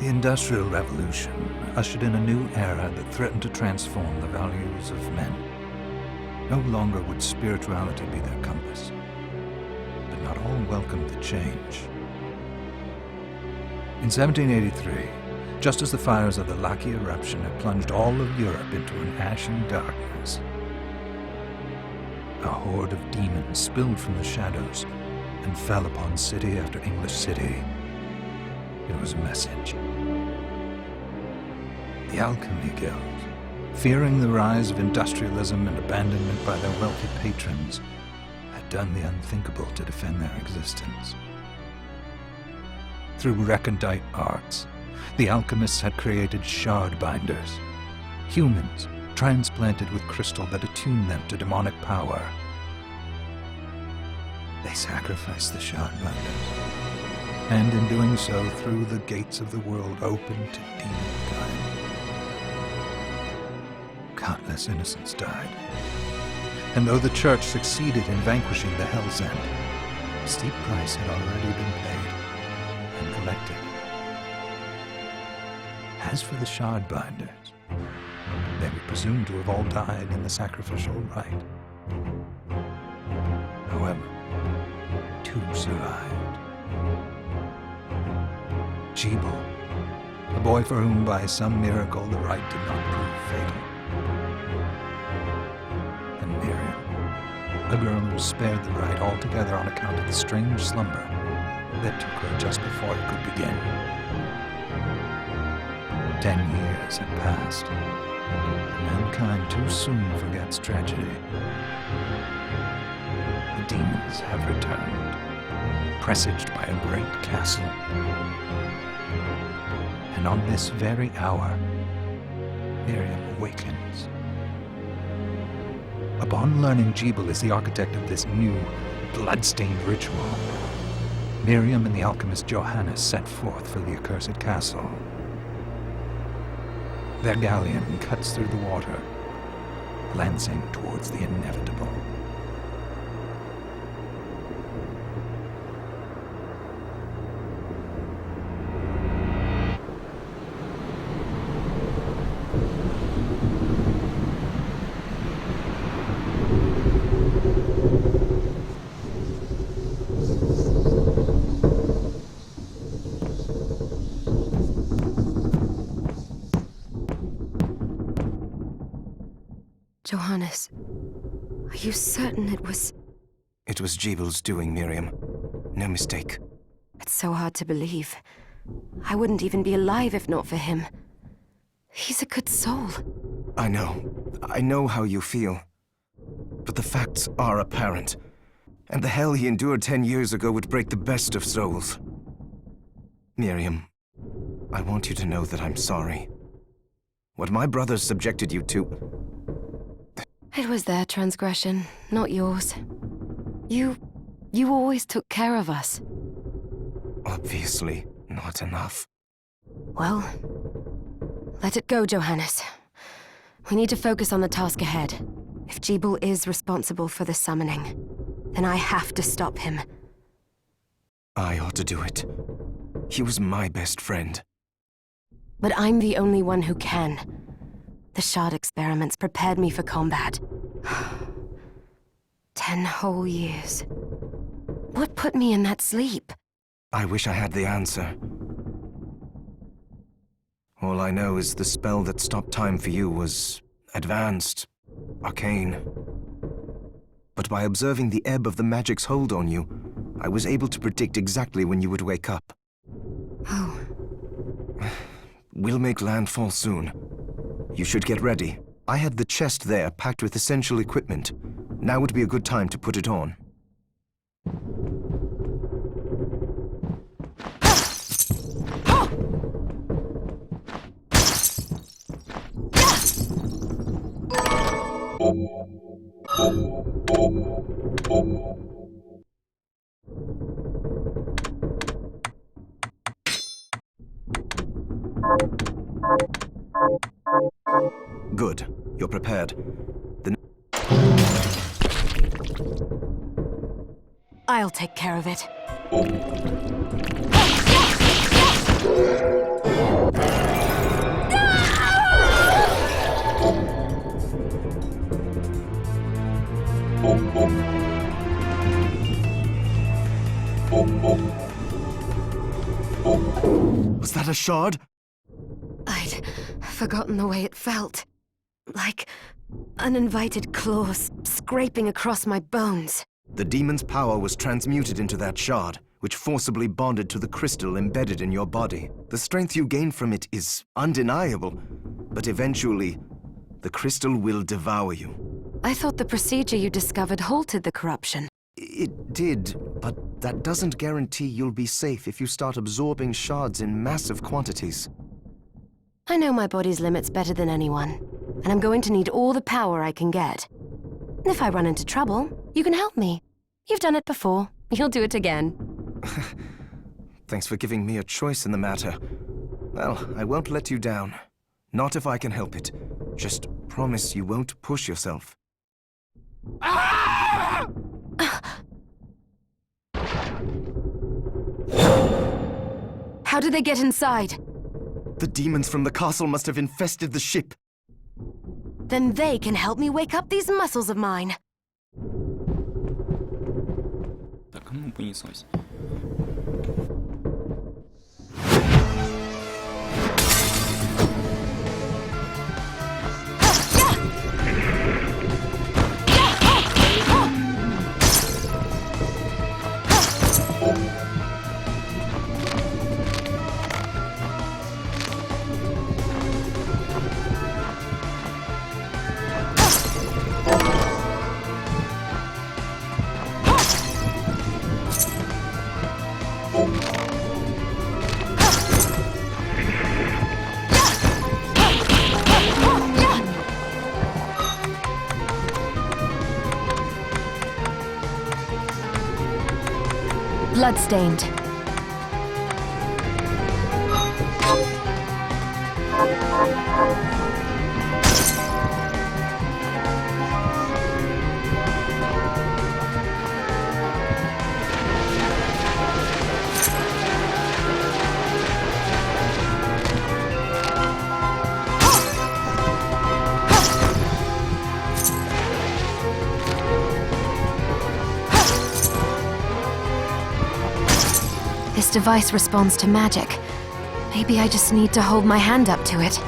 The Industrial Revolution ushered in a new era that threatened to transform the values of men. No longer would spirituality be their compass, but not all welcomed the change. In 1783, just as the fires of the Laki eruption had plunged all of Europe into an ashen darkness, a horde of demons spilled from the shadows and fell upon city after English city. It was a message. The Alchemy Guild, fearing the rise of industrialism and abandonment by their wealthy patrons, had done the unthinkable to defend their existence. Through recondite arts, the alchemists had created shard binders, humans transplanted with crystal that attuned them to demonic power. They sacrificed the shard binders, and in doing so threw the gates of the world open to demonkind. Countless innocents died, and though the Church succeeded in vanquishing the Hell's End, a steep price had already been paid and collected. As for the shard binders, they were presumed to have all died in the sacrificial rite. However, two survived. Jebel, a boy for whom by some miracle the rite did not prove fatal. And Miriam, a girl who was spared the rite altogether on account of the strange slumber that took her just before it could begin. 10 years had passed, and mankind too soon forgets tragedy. The demons have returned, presaged by a great castle. And on this very hour, Miriam awakens. Upon learning Jebel is the architect of this new, blood-stained ritual, Miriam and the alchemist Johannes set forth for the accursed castle. Their galleon cuts through the water, glancing towards the inevitable. Johannes, are you certain it was... It was Jebel's doing, Miriam. No mistake. It's so hard to believe. I wouldn't even be alive if not for him. He's a good soul. I know how you feel. But the facts are apparent. And the hell he endured 10 years ago would break the best of souls. Miriam, I want you to know that I'm sorry. What my brothers subjected you to... It was their transgression, not yours. You always took care of us. Obviously not enough. Well, let it go, Johannes. We need to focus on the task ahead. If Jebel is responsible for the summoning, then I have to stop him. I ought to do it. He was my best friend. But I'm the only one who can. The shard experiments prepared me for combat. 10 whole years. What put me in that sleep? I wish I had the answer. All I know is the spell that stopped time for you was advanced, arcane. But by observing the ebb of the magic's hold on you, I was able to predict exactly when you would wake up. Oh. We'll make landfall soon. You should get ready. I had the chest there packed with essential equipment. Now would be a good time to put it on. Good. You're prepared. I'll take care of it. Was that a shard? I'd forgotten the way it felt. Like uninvited claws scraping across my bones. The demon's power was transmuted into that shard, which forcibly bonded to the crystal embedded in your body. The strength you gain from it is undeniable, but eventually, the crystal will devour you. I thought the procedure you discovered halted the corruption. It did, but that doesn't guarantee you'll be safe if you start absorbing shards in massive quantities. I know my body's limits better than anyone, and I'm going to need all the power I can get. If I run into trouble, you can help me. You've done it before. You'll do it again. Thanks for giving me a choice in the matter. Well, I won't let you down. Not if I can help it. Just promise you won't push yourself. How did they get inside? The demons from the castle must have infested the ship. Then they can help me wake up these muscles of mine. Так, а ну понеслось. Bloodstained. This device responds to magic. Maybe I just need to hold my hand up to it.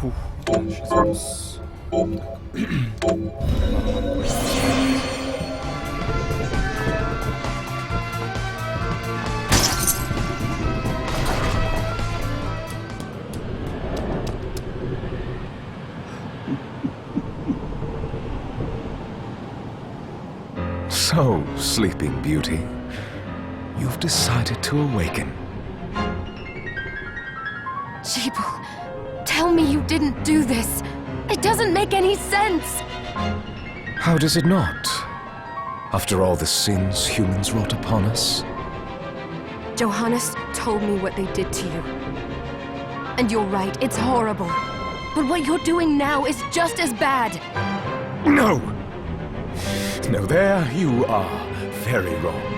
Фух, ще зараз. So, Sleeping Beauty, you've decided to awaken. Jeeble, tell me you didn't do this. It doesn't make any sense. How does it not? After all the sins humans wrought upon us? Johannes told me what they did to you. And you're right, it's horrible. But what you're doing now is just as bad. No! No, there you are very wrong.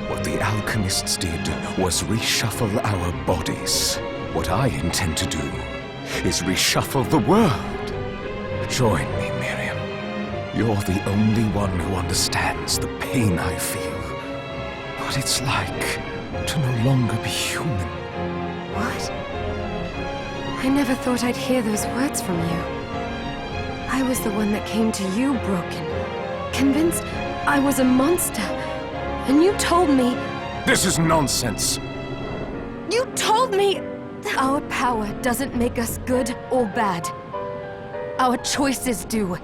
What the alchemists did was reshuffle our bodies. What I intend to do is reshuffle the world. Join me, Miriam. You're the only one who understands the pain I feel. What it's like to no longer be human. What? I never thought I'd hear those words from you. I was the one that came to you broken, convinced I was a monster. And you told me... This is nonsense. You told me... Our power doesn't make us good or bad. Our choices do.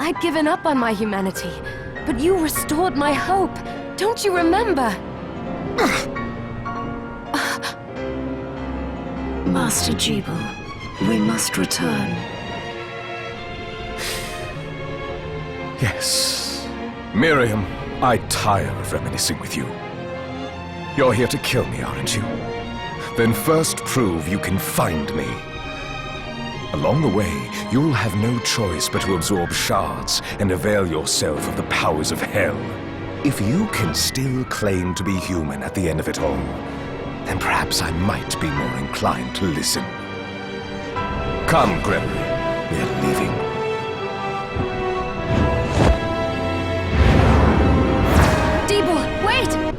I'd given up on my humanity, but you restored my hope. Don't you remember? Master Jeeble, we must return. Yes. Miriam, I tire of reminiscing with you. You're here to kill me, aren't you? Then first prove you can find me. Along the way, you'll have no choice but to absorb shards and avail yourself of the powers of hell. If you can still claim to be human at the end of it all, then perhaps I might be more inclined to listen. Come, Gregory. We're leaving. Jeeble, wait!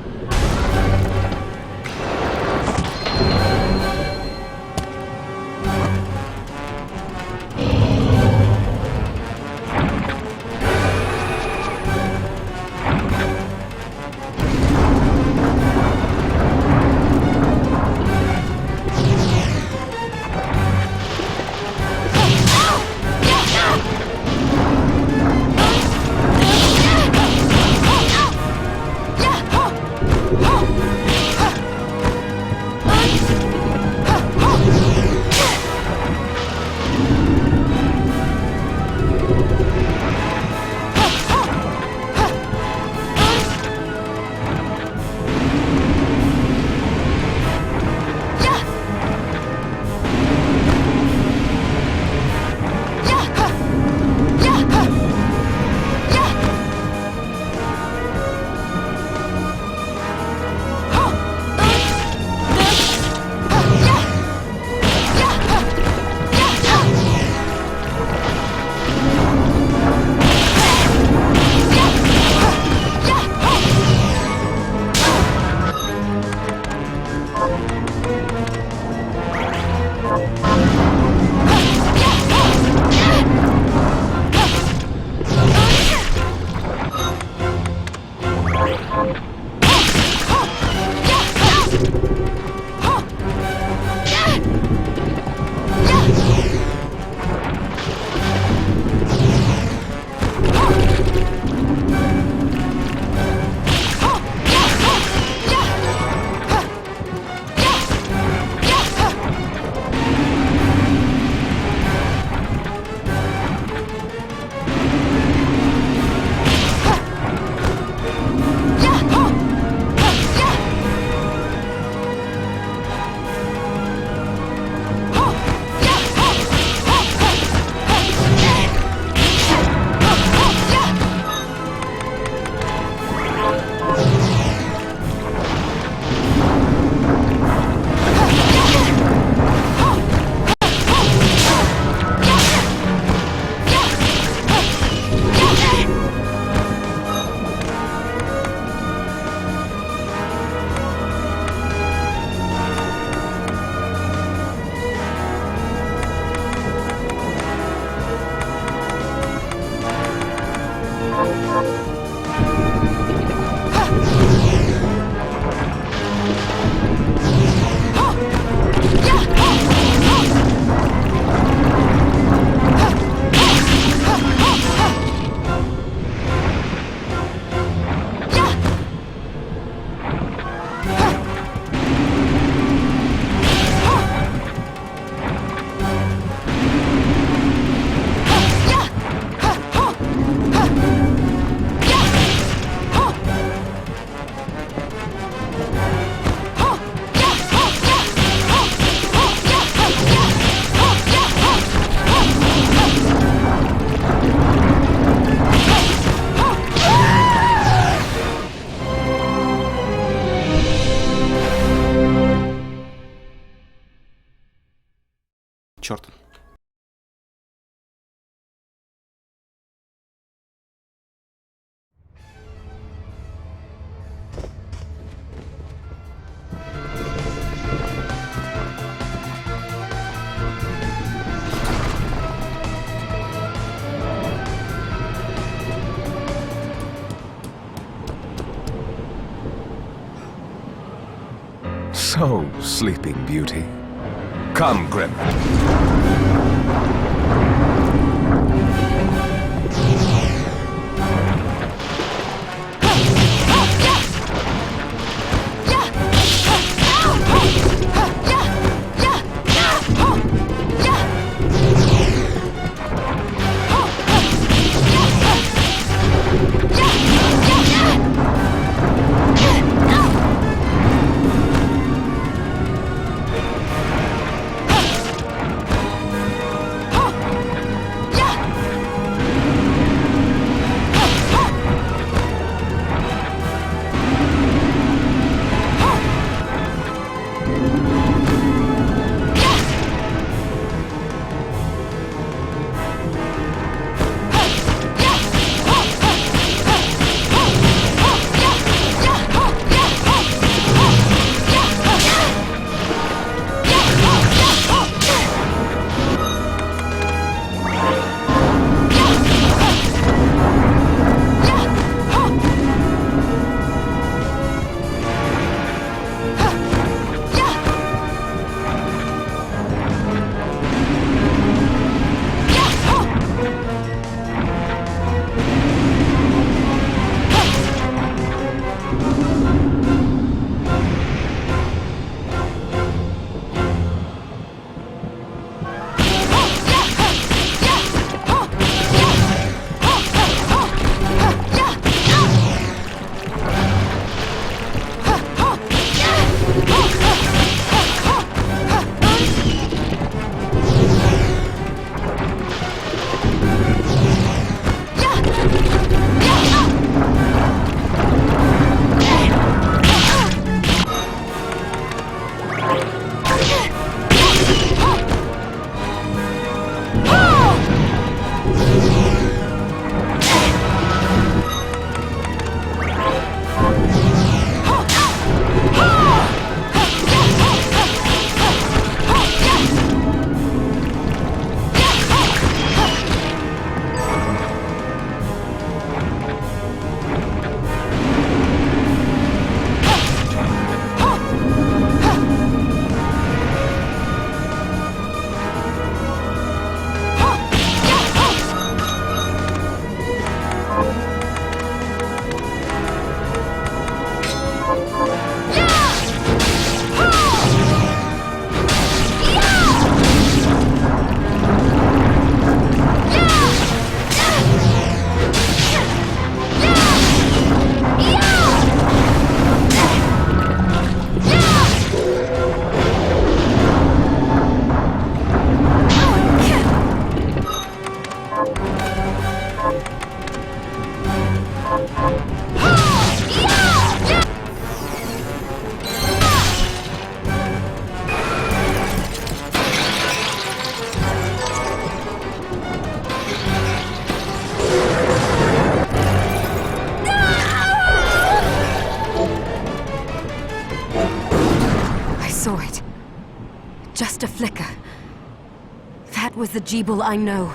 Черт. So, Sleeping Beauty. Come, Grim. Just a flicker. That was the Jeeble I know.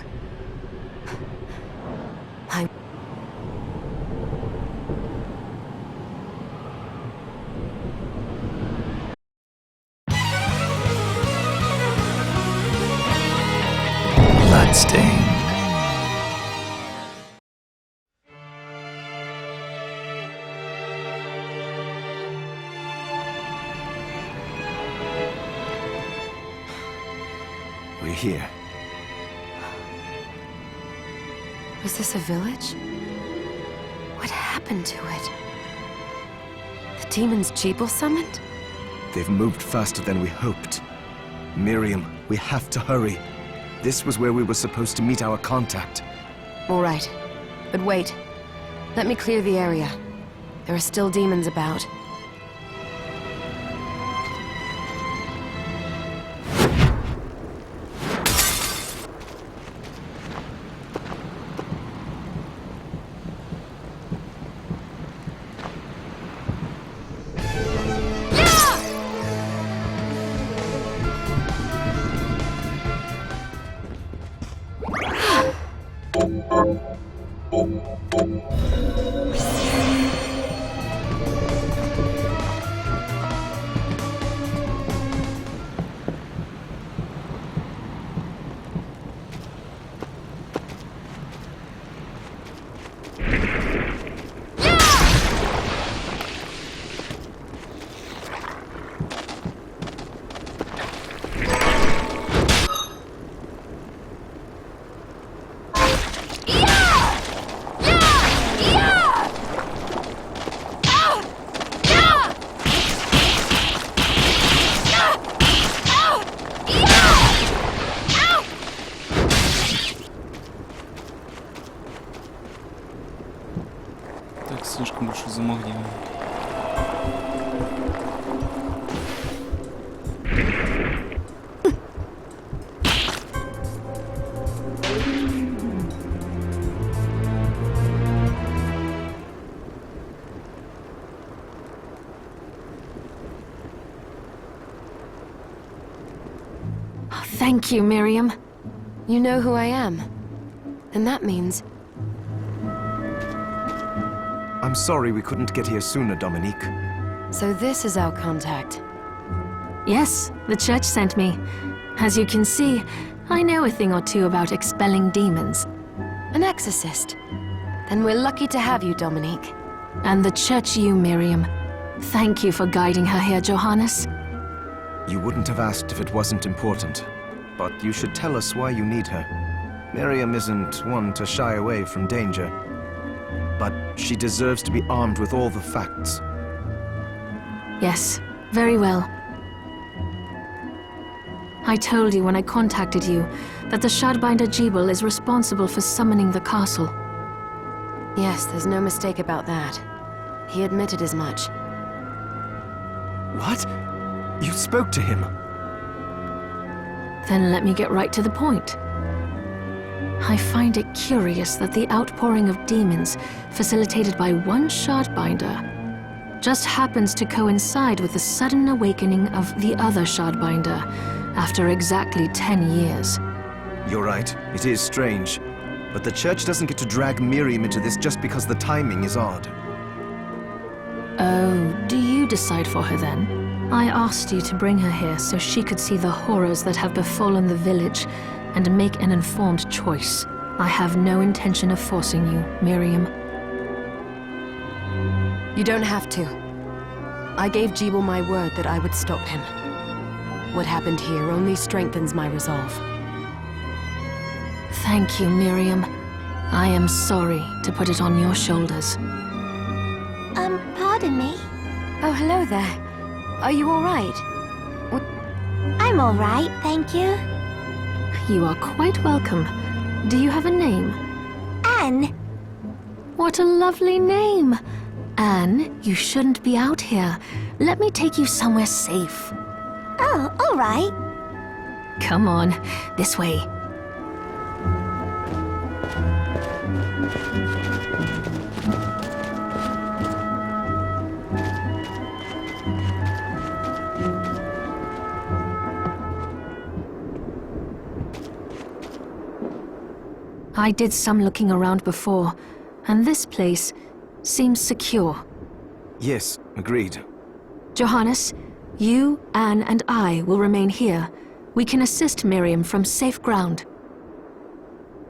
Bloodstain. We're here. Was this a village? What happened to it? The demons Jeeble summoned? They've moved faster than we hoped. Miriam, we have to hurry. This was where we were supposed to meet our contact. All right. But wait. Let me clear the area. There are still demons about. Thank you, Miriam. You know who I am. And that means... I'm sorry we couldn't get here sooner, Dominique. So this is our contact. Yes, the church sent me. As you can see, I know a thing or two about expelling demons. An exorcist. Then we're lucky to have you, Dominique. And the church you, Miriam. Thank you for guiding her here, Johannes. You wouldn't have asked if it wasn't important. But you should tell us why you need her. Miriam isn't one to shy away from danger. But she deserves to be armed with all the facts. Yes, very well. I told you when I contacted you that the Shardbinder Jebel is responsible for summoning the castle. Yes, there's no mistake about that. He admitted as much. What? You spoke to him? Then let me get right to the point. I find it curious that the outpouring of demons, facilitated by one Shardbinder, just happens to coincide with the sudden awakening of the other Shardbinder after exactly 10 years. You're right, it is strange. But the church doesn't get to drag Miriam into this just because the timing is odd. Oh, do you decide for her then? I asked you to bring her here so she could see the horrors that have befallen the village and make an informed choice. I have no intention of forcing you, Miriam. You don't have to. I gave Jebel my word that I would stop him. What happened here only strengthens my resolve. Thank you, Miriam. I am sorry to put it on your shoulders. Pardon me? Oh, hello there. Are you all right? I'm all right, thank you. You are quite welcome. Do you have a name? Anne. What a lovely name! Anne, you shouldn't be out here. Let me take you somewhere safe. Oh, all right. Come on, this way. I did some looking around before, and this place seems secure. Yes, agreed. Johannes, you, Anne, and I will remain here. We can assist Miriam from safe ground.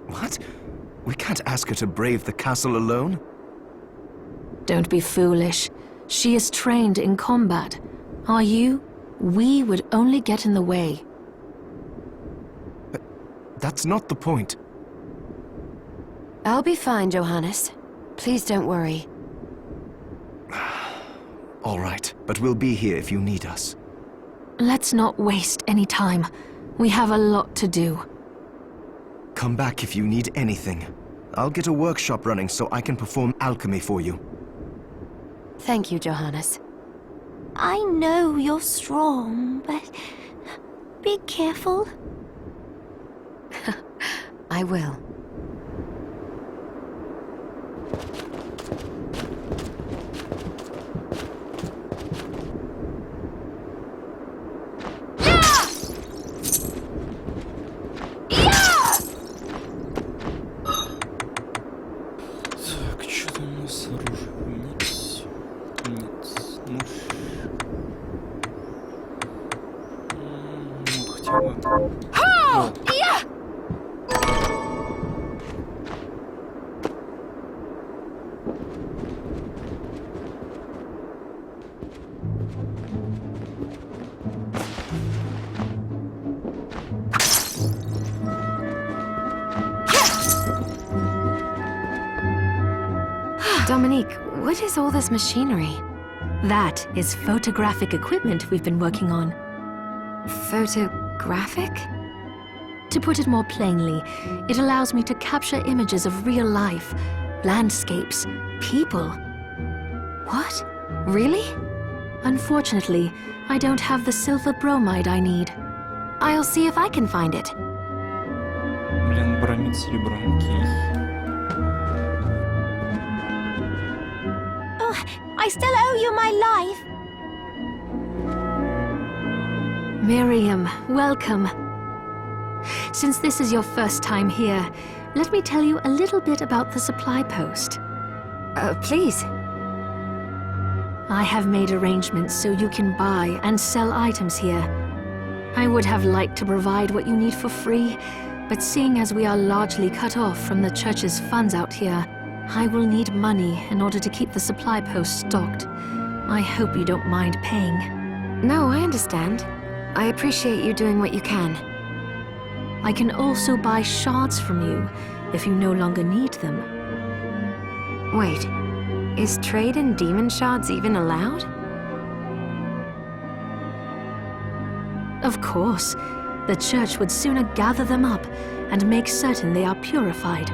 What? We can't ask her to brave the castle alone? Don't be foolish. She is trained in combat. Are you? We would only get in the way. That's not the point. I'll be fine, Johannes. Please don't worry. All right, but we'll be here if you need us. Let's not waste any time. We have a lot to do. Come back if you need anything. I'll get a workshop running so I can perform alchemy for you. Thank you, Johannes. I know you're strong, but be careful. I will. Так, что там у нас оружие? Нет. Нет. Ну, хотя бы... О! Dominique, what is all this machinery? That is photographic equipment we've been working on. Photographic? To put it more plainly, it allows me to capture images of real life, landscapes, people. What? Really? Unfortunately, I don't have the silver bromide I need. I'll see if I can find it. Блин, бромид серебром, окей. Oh, I still owe you my life. Miriam, welcome. Since this is your first time here, let me tell you a little bit about the supply post. Please. I have made arrangements so you can buy and sell items here. I would have liked to provide what you need for free, but seeing as we are largely cut off from the church's funds out here, I will need money in order to keep the supply post stocked. I hope you don't mind paying. No, I understand. I appreciate you doing what you can. I can also buy shards from you if you no longer need them. Wait, is trade in demon shards even allowed? Of course, the church would sooner gather them up and make certain they are purified.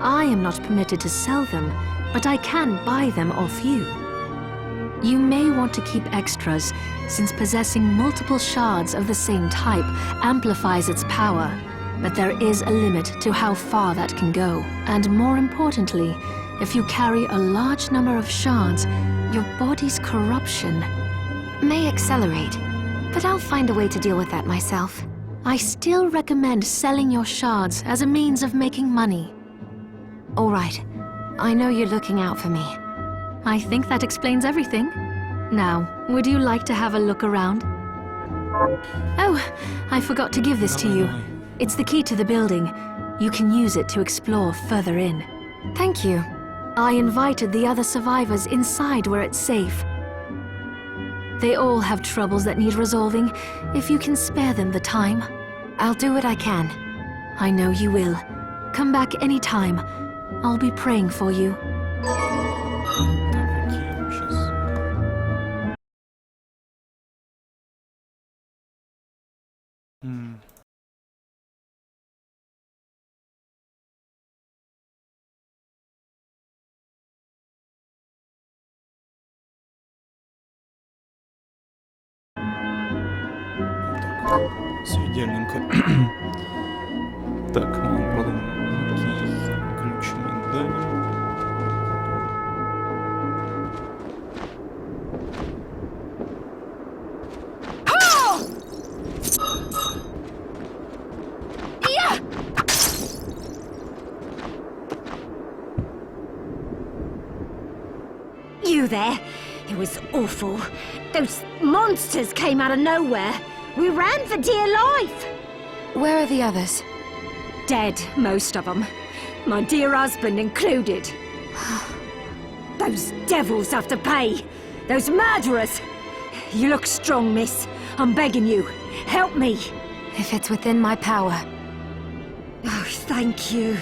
I am not permitted to sell them, but I can buy them off you. You may want to keep extras, since possessing multiple shards of the same type amplifies its power, but there is a limit to how far that can go. And more importantly, if you carry a large number of shards, your body's corruption May accelerate, but I'll find a way to deal with that myself. I still recommend selling your shards as a means of making money. All right. I know you're looking out for me. I think that explains everything. Now, would you like to have a look around? Oh, I forgot to give this to you. It's the key to the building. You can use it to explore further in. Thank you. I invited the other survivors inside where it's safe. They all have troubles that need resolving, if you can spare them the time. I'll do what I can. I know you will. Come back anytime. I'll be praying for you. Так, окей, сейчас. Все идеальненько. Так, мы потом ключ мы дали. You there? It was awful. Those monsters came out of nowhere. We ran for dear life. Where are the others? Dead, most of them. My dear husband included. Those devils have to pay. Those murderers. You look strong, miss. I'm begging you. Help me. If it's within my power. Oh, thank you.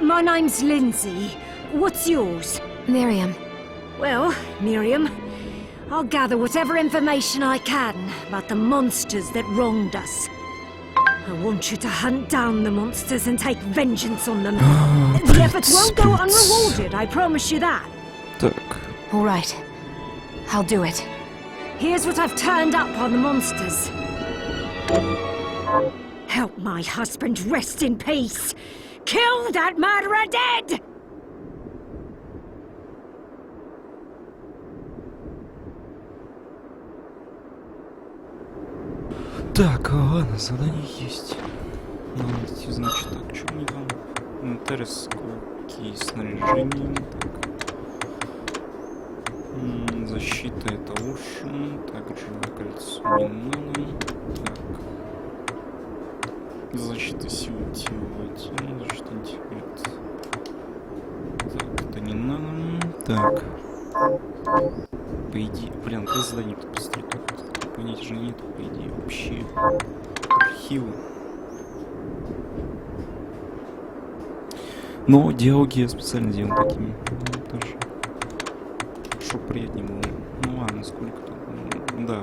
My name's Lindsay. What's yours? Miriam. Well, Miriam, I'll gather whatever information I can about the monsters that wronged us. I want you to hunt down the monsters and take vengeance on them. The effort won't go unrewarded, I promise you that. Так. All right. I'll do it. Here's what I've turned up on the monsters. Help my husband rest in peace. Kill that murderer dead! Так, ладно, задание есть. Надо идти, значит, так, что мне там? Инвентарь, сколько снаряжения, так. Защита это Ocean, также кольцо не надо. Так. Защита силы тела, защита интеллект. Так, это не надо. Так. По идее, блин, как задание посмотреть тут? Понять же нет, по идее, вообще. Архивы. Но диалоги я специально делал такими. Тоже. Чтоб приятнее было. Ну ладно, сколько там. Да,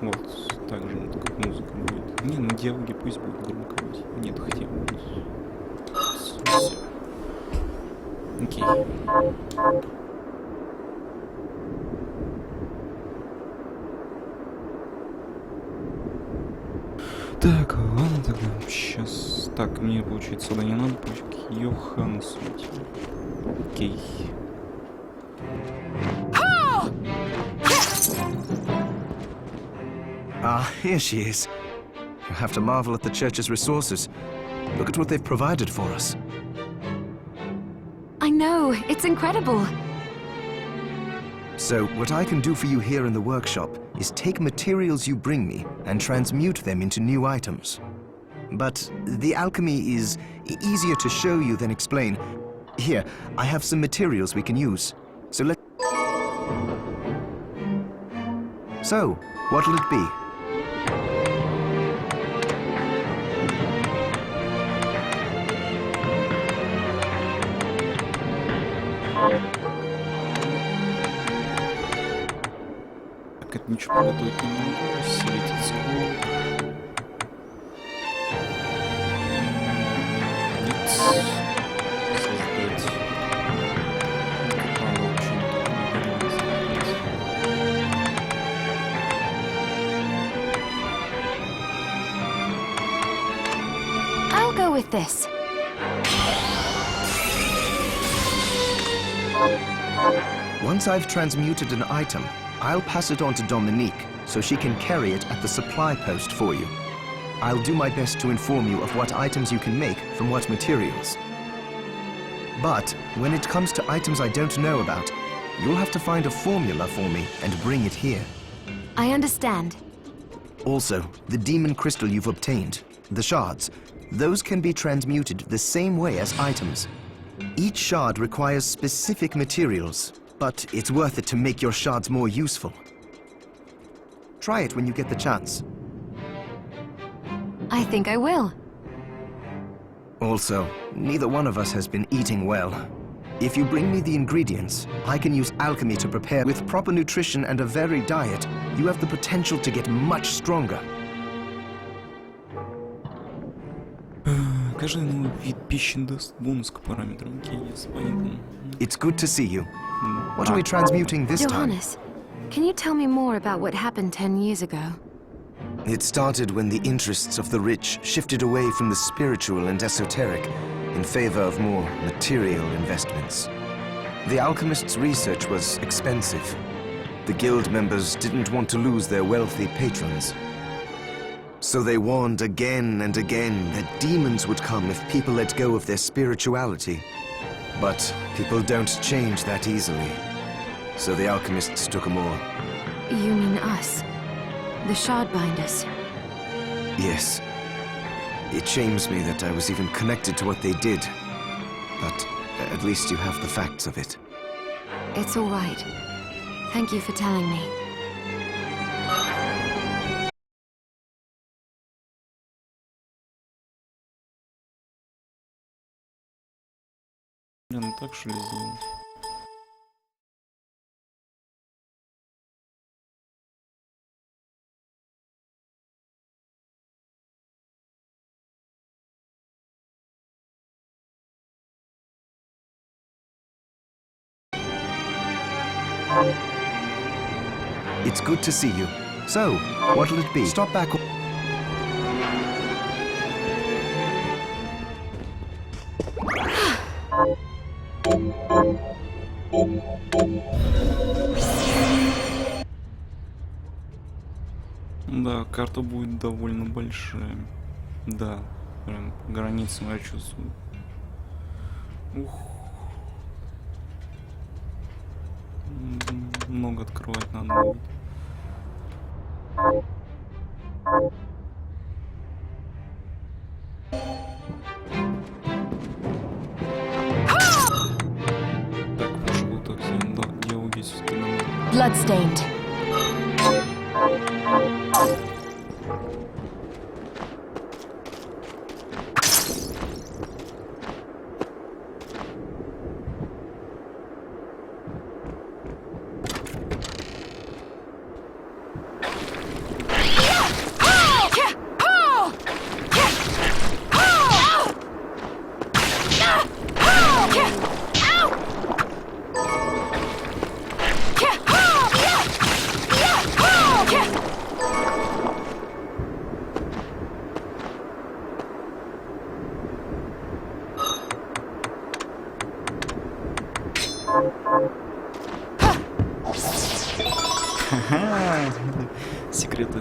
вот. Так же, вот как музыка будет. Не, ну диалоги пусть будут громко. Нет, хотя бы. Все. Окей. Так, ладно тогда. Сейчас. Так, мне получается сюда не надо. К Йохансу. Окей. Ah, here she is. You have to marvel at the church's resources. Look at what they've provided for us. I know, it's incredible. So, what I can do for you here in the workshop is take materials you bring me and transmute them into new items. But the alchemy is easier to show you than explain. Here, I have some materials we can use. So, what'll it be? Так, это ничего приготовить не могу. Светит скол. Нет. Создать. Попало очень I'll go with this. Once I've transmuted an item, I'll pass it on to Dominique so she can carry it at the supply post for you. I'll do my best to inform you of what items you can make from what materials. But when it comes to items I don't know about, you'll have to find a formula for me and bring it here. I understand. Also, the demon crystal you've obtained, the shards, those can be transmuted the same way as items. Each shard requires specific materials, but it's worth it to make your shards more useful. Try it when you get the chance. I think I will. Also, neither one of us has been eating well. If you bring me the ingredients, I can use alchemy to prepare. With proper nutrition and a varied diet, you have the potential to get much stronger. Каждый новый вид пищи даст бонус к параметрам Кейс, понятно. It's good to see you. What are we transmuting this time? Johannes, can you tell me more about what happened 10 years ago? It started when the interests of the rich shifted away from the spiritual and esoteric in favor of more material investments. The alchemists' research was expensive. The guild members didn't want to lose their wealthy patrons. So they warned again and again that demons would come if people let go of their spirituality. But people don't change that easily. So the alchemists took them all. You mean us? The Shardbinders? Yes. It shames me that I was even connected to what they did. But at least you have the facts of it. It's all right. Thank you for telling me. Ну так что ли сделать? It's good to see you. So, what'll it be? Stop back. Да, карта будет довольно большая. Да, прям по границам я чувствую. Ух. Много открывать надо будет. Так, может быть, так сделаем. Да, диалоги все-таки нам. Bloodstained. Секреты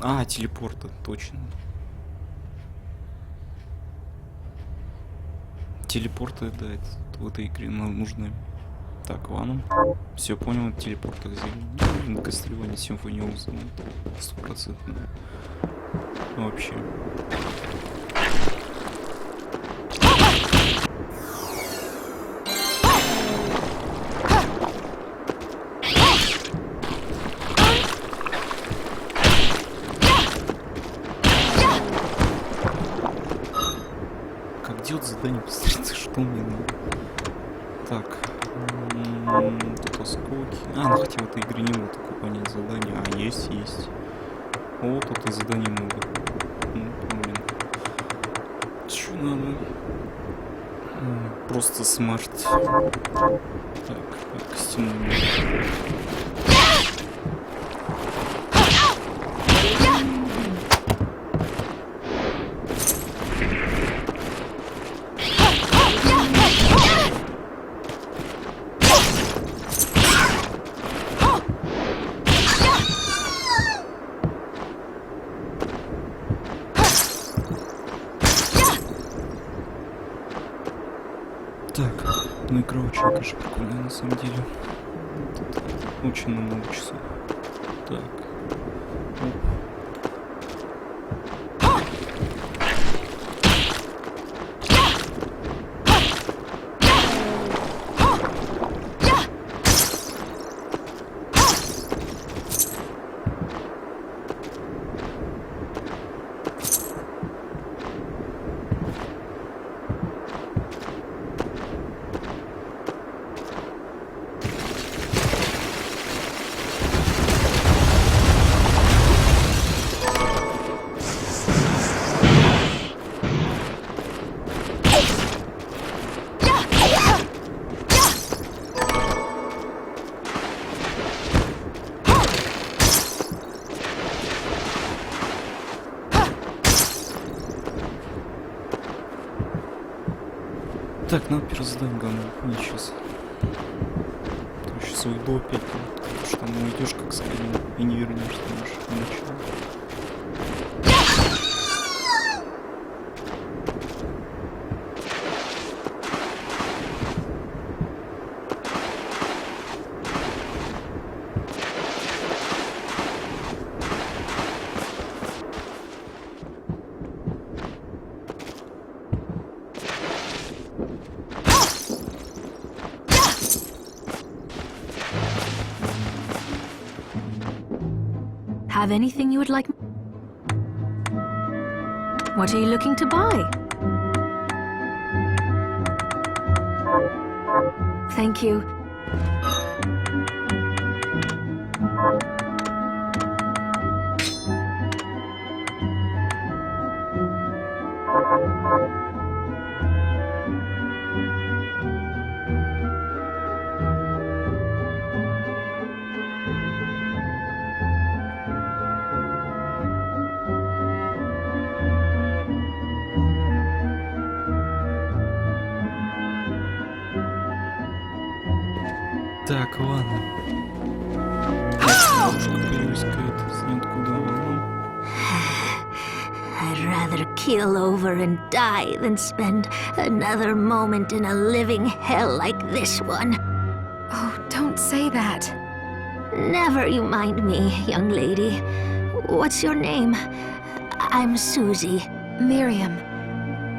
А, телепорты, точно. Телепорты, да, это в этой игре нужны. Так, ладно. Все, понял, телепорты взяли. Кастрирование симфониоза. 100%. Вообще. Как делать задание, посмотрите, что мне надо. Так. Тут осколки. А, ну хотя в этой игре не было такое понять задание. А, есть. О, тут и заданий много. Блин. Чё надо? Просто смарт. Так, костюм. Так, ну игра очень, конечно, прикольная на самом деле. Очень много часов. Так. Оп. Так, надо перезадаем говно. Не сейчас. Ты сейчас уйду опять, потому что там уйдешь как скорее и не вернешься на начало. Have anything you would like? What are you looking to buy? Thank you. Так, ладно. Девушка появилась какая-то из ниоткуда. I'd rather keel over and die than spend another moment in a living hell like this one. Oh, don't say that. Never you mind me, young lady. What's your name? I'm Susie. Miriam,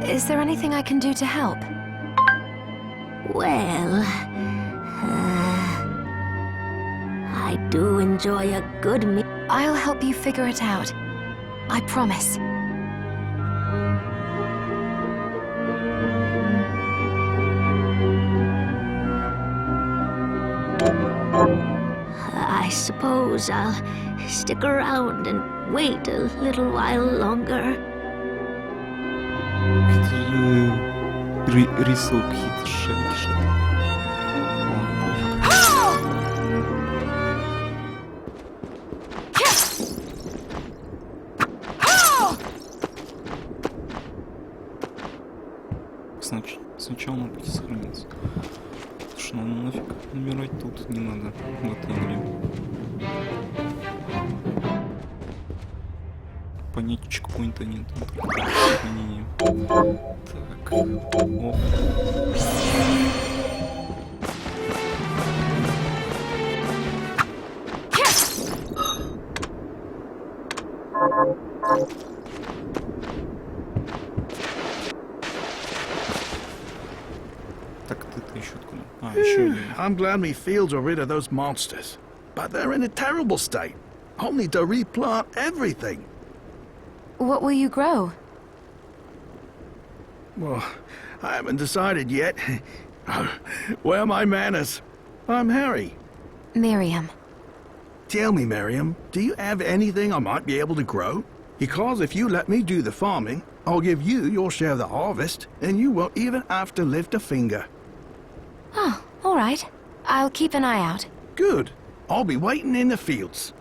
is there anything I can do to help? Well, I do enjoy a good meal. I'll help you figure it out. I promise. I suppose I'll stick around and wait a little while longer. Рисовки какие-то шарики. Сначала надо будет сохраниться. Потому что ну нафиг умирать тут не надо в этой игре. понять чекпоинта нет. Так, оп. Так, ты еще откуда? А, еще один. I'm glad me fields are rid of those monsters. But they're in a terrible state. I'll need to replant everything. What will you grow? Well, I haven't decided yet. Where are my manners? I'm Harry. Miriam. Tell me, Miriam, do you have anything I might be able to grow? Because if you let me do the farming, I'll give you your share of the harvest, and you won't even have to lift a finger. Oh, all right. I'll keep an eye out. Good. I'll be waiting in the fields.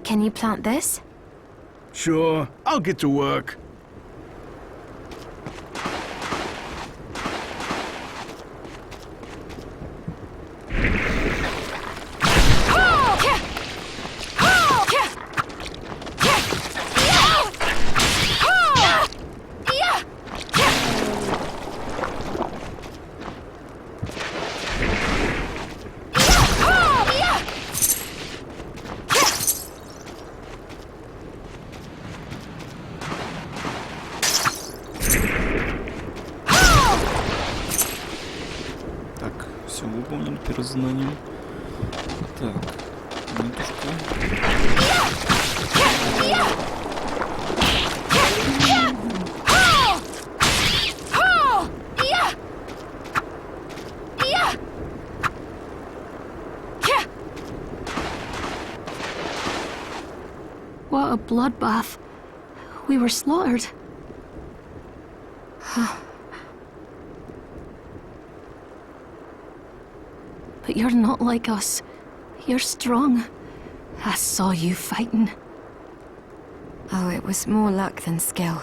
Can you plant this? Sure, I'll get to work. Все выполнили перезнание. Так, минутушку. What a bloodbath. We were slaughtered. But you're not like us. You're strong. I saw you fighting. Oh, it was more luck than skill.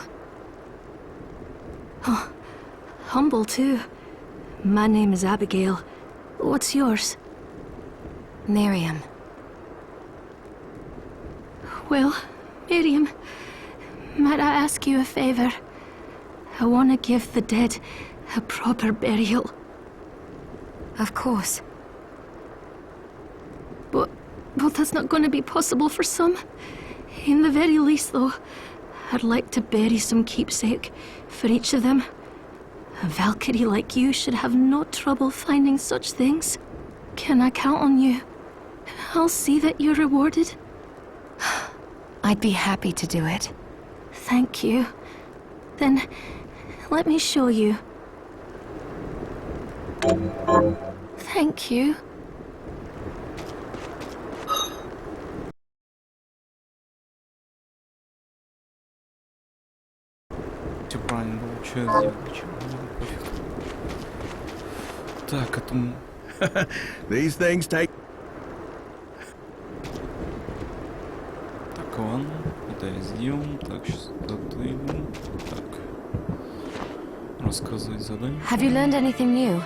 Oh, humble too. My name is Abigail. What's yours? Miriam. Well, Miriam, might I ask you a favor? I want to give the dead a proper burial. Of course. But that's not going to be possible for some. In the very least, though, I'd like to bury some keepsake for each of them. A Valkyrie like you should have no trouble finding such things. Can I count on you? I'll see that you're rewarded. I'd be happy to do it. Thank you. Then, let me show you. Thank you. Все правильно было, что я сделал, почему? Пофиг. Так, это... These things take... Так, ладно, это я сделал. Так, сейчас отойду. Так. Рассказывать задание. Have you learned anything new?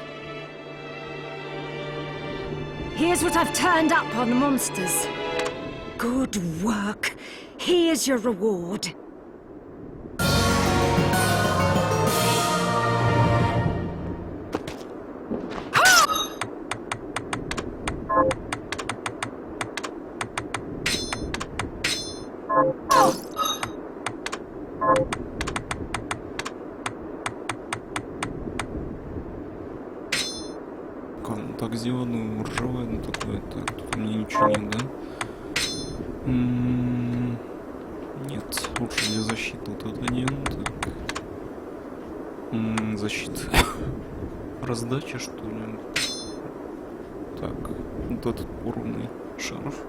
Here's what I've turned up on the monsters. Good work. Here's your reward. Так сделано, ржавое, ну такое. Так, тут у меня ничего нет, да? Нет, лучше для защиты вот это делаем. Так. Защита. Раздача, что ли? Так, вот этот уронный шарф.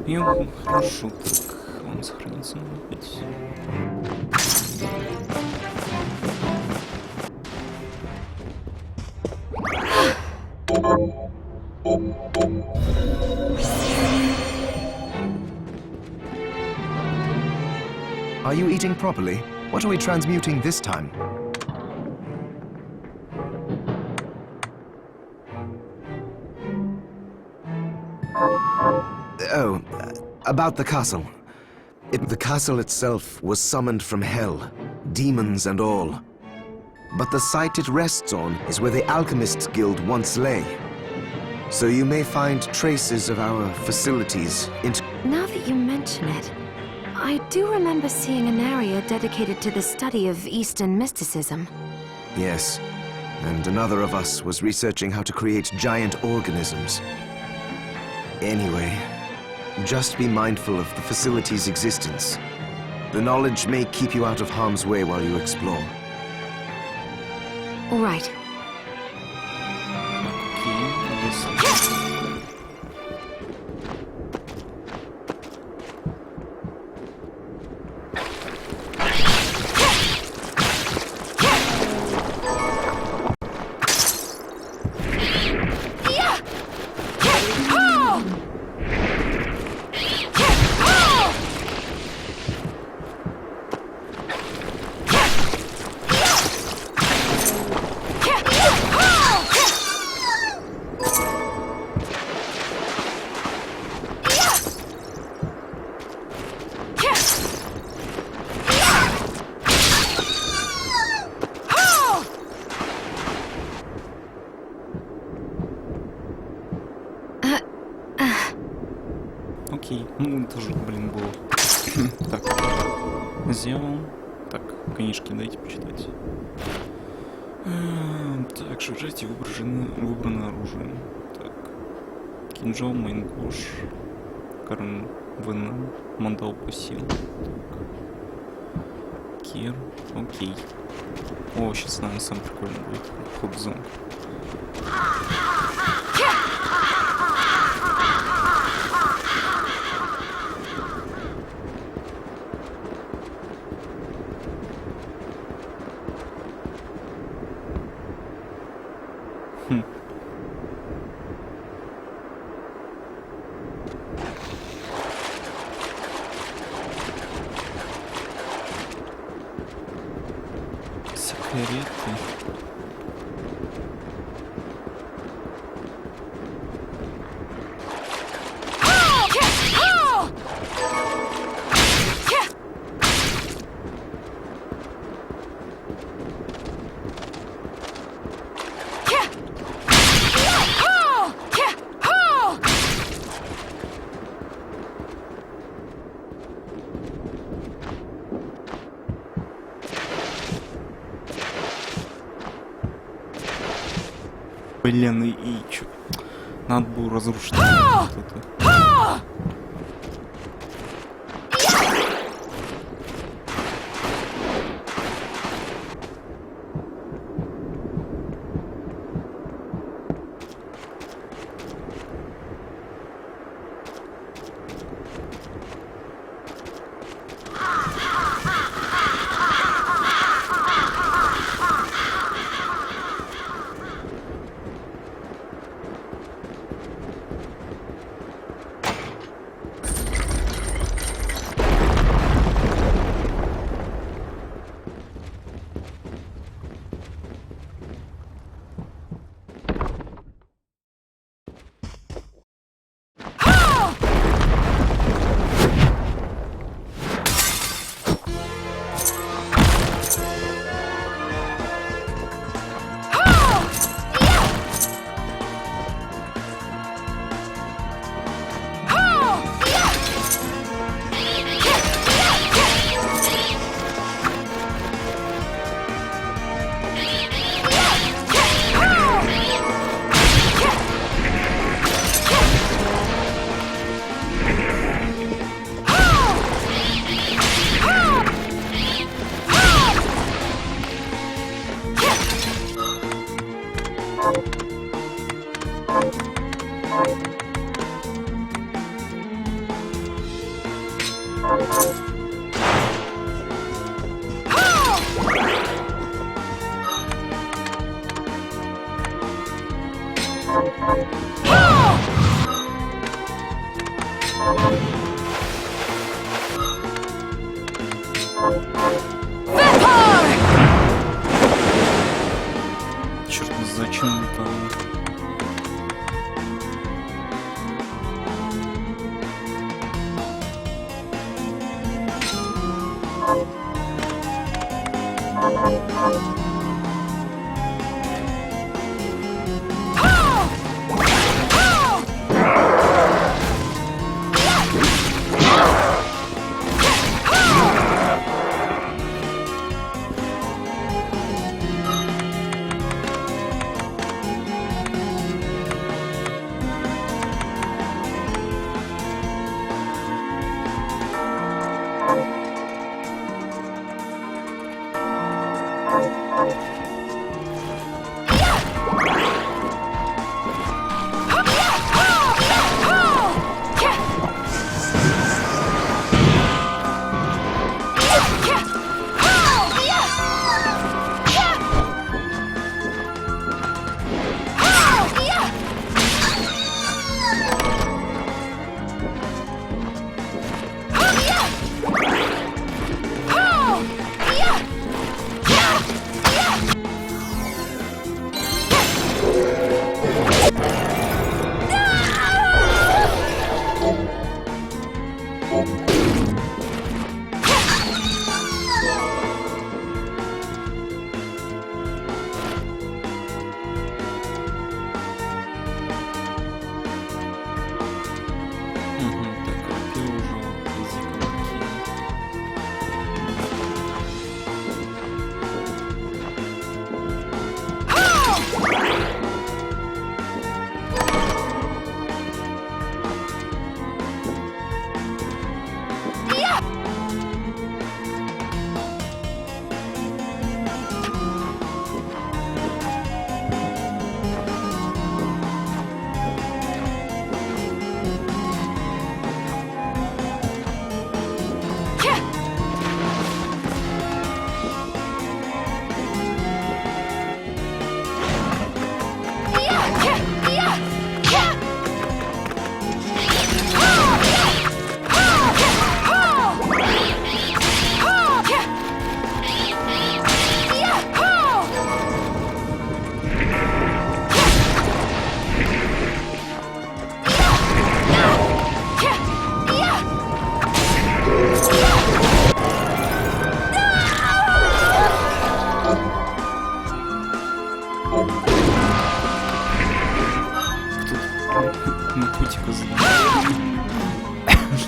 И хорошо, так, он сохранится опять. Are you eating properly? What are we transmuting this time? Oh, about the castle. The castle itself was summoned from hell, demons and all. But the site it rests on is where the Alchemists Guild once lay. So you may find traces of our facilities Now that you mention it, I do remember seeing an area dedicated to the study of Eastern mysticism. Yes, and another of us was researching how to create giant organisms. Anyway, just be mindful of the facility's existence. The knowledge may keep you out of harm's way while you explore. All right. Окей, ну тоже, блин, было. Так, сделал. Так, книжки дайте почитать. Так, шажайте выбрано оружие. Так, кинжал, майнгош, карн, вена, мандал посил. Так, кир, окей. О, сейчас, наверное, сам прикольно будет. Вход в замок. Секреты. Блин, и чё? Надо было разрушить вот это. Черт, зачем там?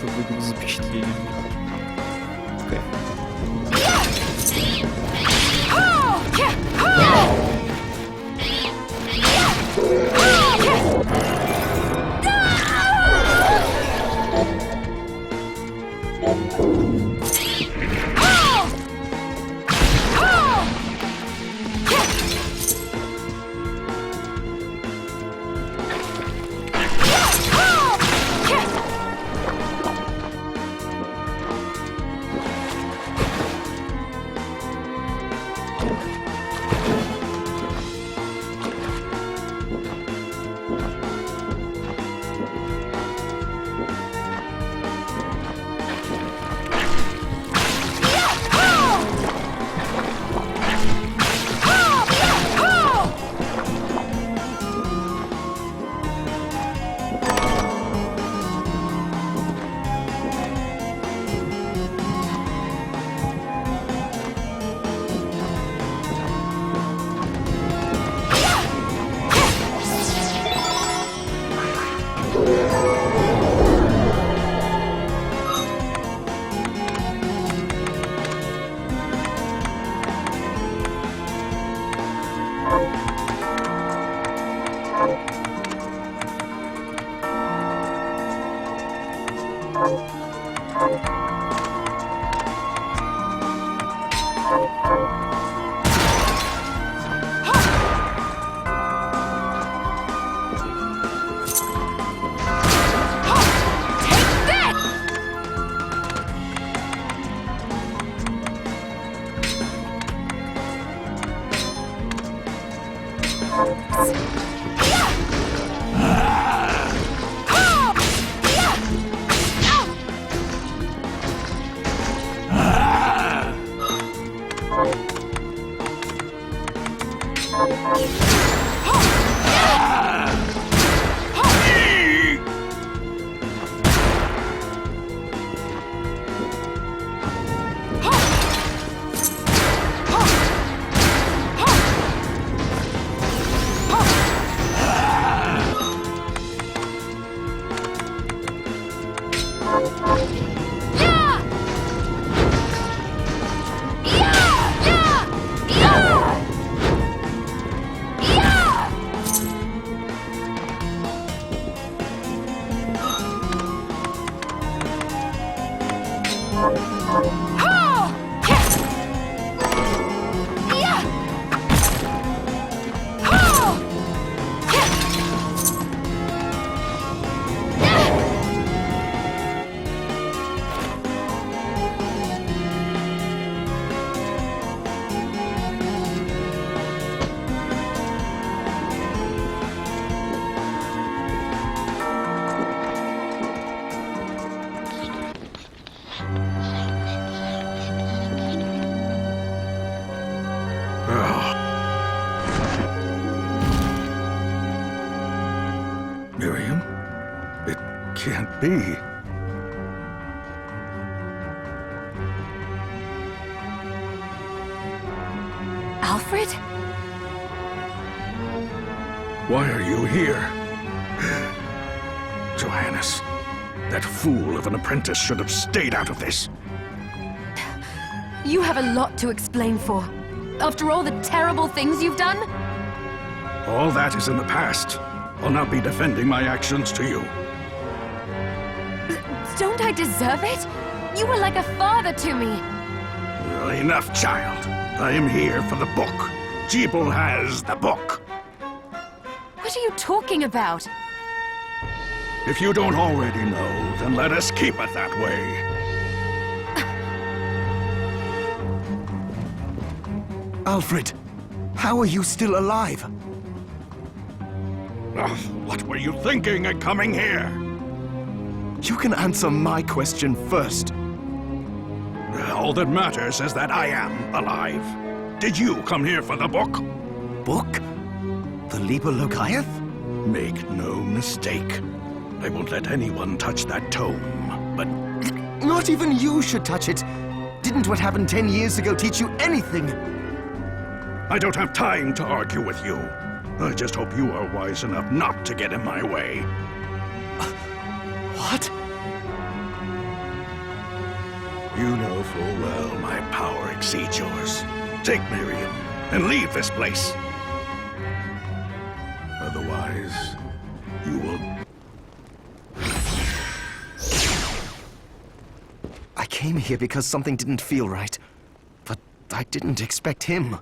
Чтобы его запечатлели. Кайф. Miriam? It can't be. Alfred? Why are you here? Johannes, that fool of an apprentice should have stayed out of this. You have a lot to explain for. After all the terrible things you've done? All that is in the past. I'll not be defending my actions to you. Don't I deserve it? You were like a father to me. Enough, child. I am here for the book. Jeeble has the book. What are you talking about? If you don't already know, then let us keep it that way. Alfred, how are you still alive? What were you thinking in coming here? You can answer my question first. All that matters is that I am alive. Did you come here for the book? Book? The Liber Logaeth? Make no mistake. I won't let anyone touch that tome, but... Not even you should touch it. Didn't what happened 10 years ago teach you anything? I don't have time to argue with you. I just hope you are wise enough not to get in my way. What? You know full well my power exceeds yours. Take Miriam and leave this place. Otherwise, you will... I came here because something didn't feel right. But I didn't expect him.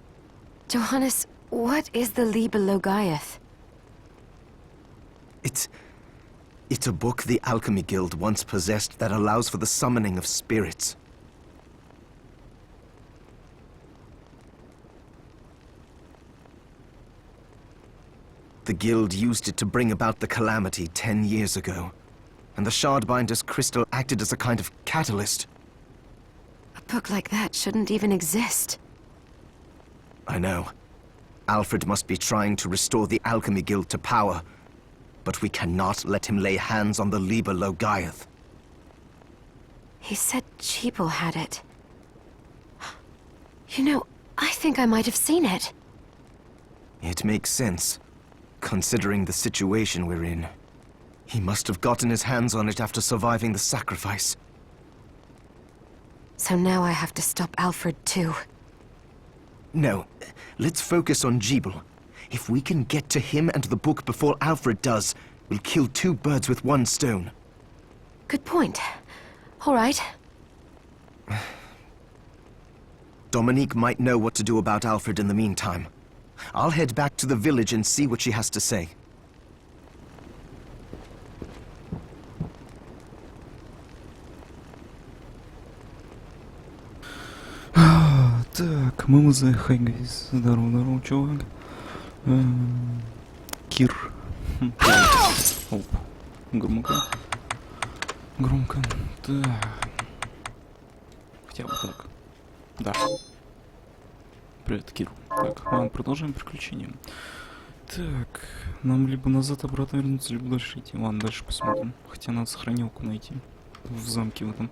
Johannes, what is the Liber Logaeth? It's a book the Alchemy Guild once possessed that allows for the summoning of spirits. The Guild used it to bring about the calamity 10 years ago, and the Shardbinder's crystal acted as a kind of catalyst. A book like that shouldn't even exist. I know. Alfred must be trying to restore the Alchemy Guild to power, but we cannot let him lay hands on the Liber Logaeth. He said Jeeble had it. You know, I think I might have seen it. It makes sense, considering the situation we're in. He must have gotten his hands on it after surviving the sacrifice. So now I have to stop Alfred too. No, let's focus on Jeeble. If we can get to him and the book before Alfred does, we'll kill two birds with one stone. Good point. All right. Dominique might know what to do about Alfred in the meantime. I'll head back to the village and see what she has to say. Так, мы заехались. Здорово, чувак. Кир. Оп. Громко. Громко. Так. Хотя бы так. Да. Привет, Кир. Так, ладно, продолжаем приключения. Так, нам либо назад обратно вернуться, либо дальше идти. Ладно, дальше посмотрим. Хотя надо сохранилку найти. В замке в этом.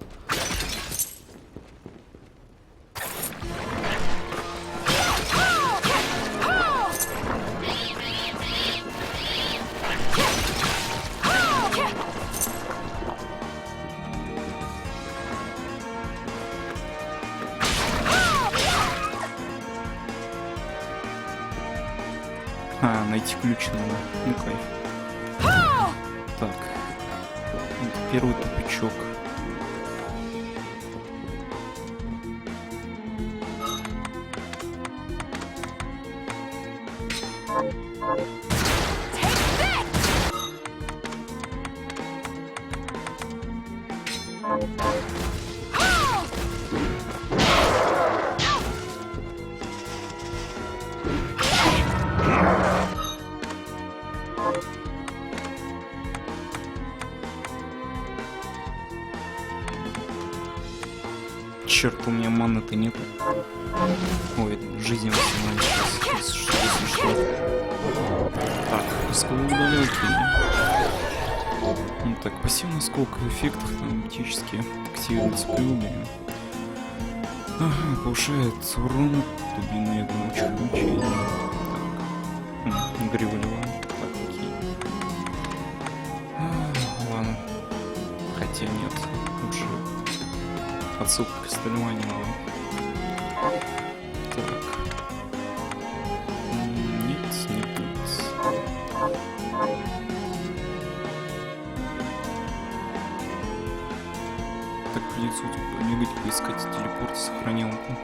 Найти ключ надо. Ну кайф. Так. Первый тупичок. Черт, у меня маны-то нету. Ой, жизнь восстановить сейчас, если что. Так, сколько удаленки. Ну так, пассивный сколько эффектов автоматически активируется при ударе. Ага, повышает урон, дубины огневых мечей. Так, гриволева. Так, окей. Ладно. Хотя нет, лучше отсылка к остальному. Так. Нет. Так придется бегать, поискать телепорт и сохранялку.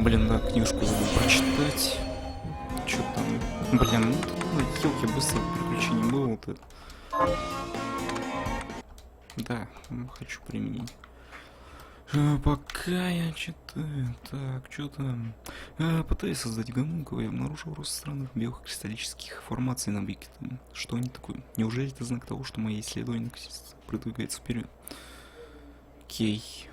Блин, да, книжку забыл прочитать. Чё там? Блин, ну елки, быстро приключение было вот это. Да, хочу применить. Пока я читаю. Так, что там? Пытаюсь создать гомункул, я обнаружил рост странных белых кристаллических формаций на объекте. Что они такое? Неужели это знак того, что мои исследования продвигаются вперед? Окей.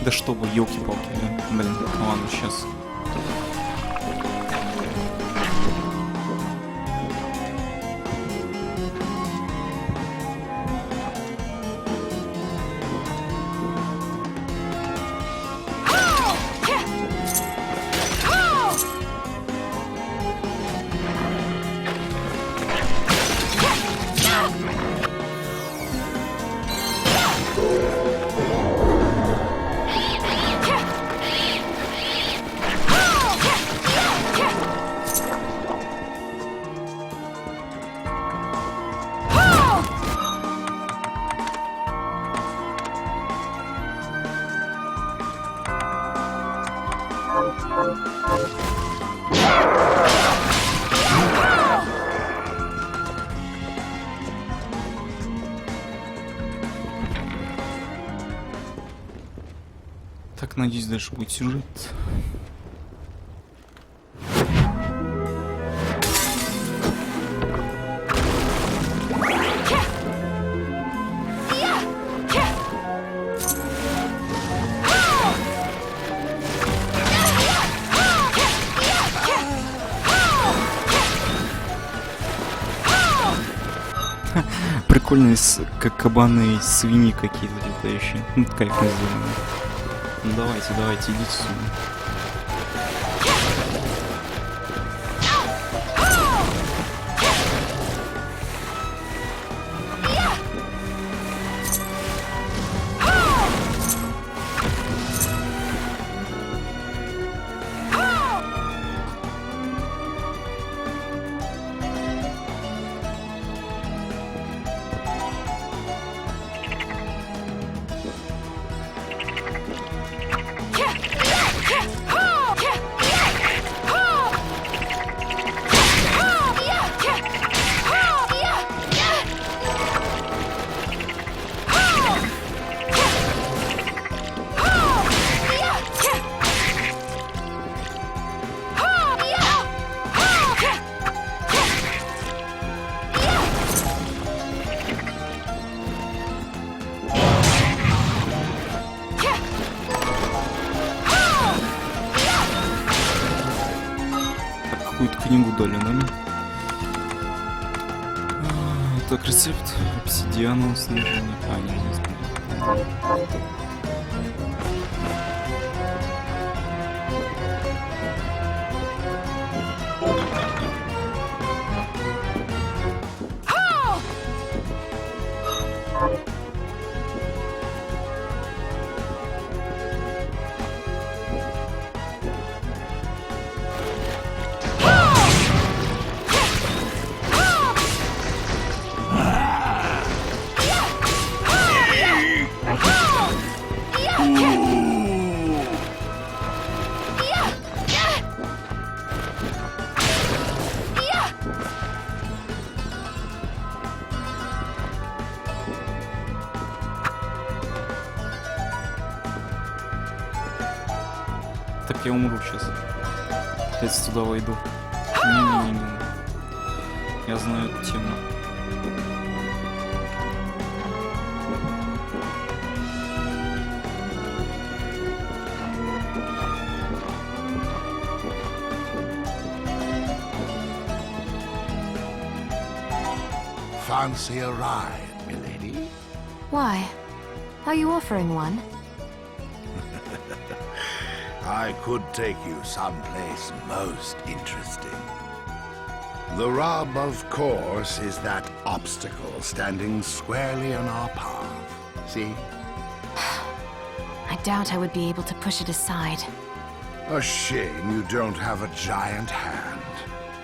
Да чтобы, елки-палки, да? Блин, ну ладно, сейчас. Так, надеюсь, дальше будет сюжет. прикольные, как кабаны, свиньи какие-то летающие. Ну, кайфно сделано. Ну давайте, идите сюда. Какую-то книгу дали нам. Так, рецепт обсидианового снаряжения. Не знаю. Так я умру сейчас. Если туда войду. Не. Я знаю эту тему. Fancy a ride, milady? Why? Are you offering one? I could take you someplace most interesting. The rub, of course, is that obstacle standing squarely in our path. See? I doubt I would be able to push it aside. A shame you don't have a giant hand.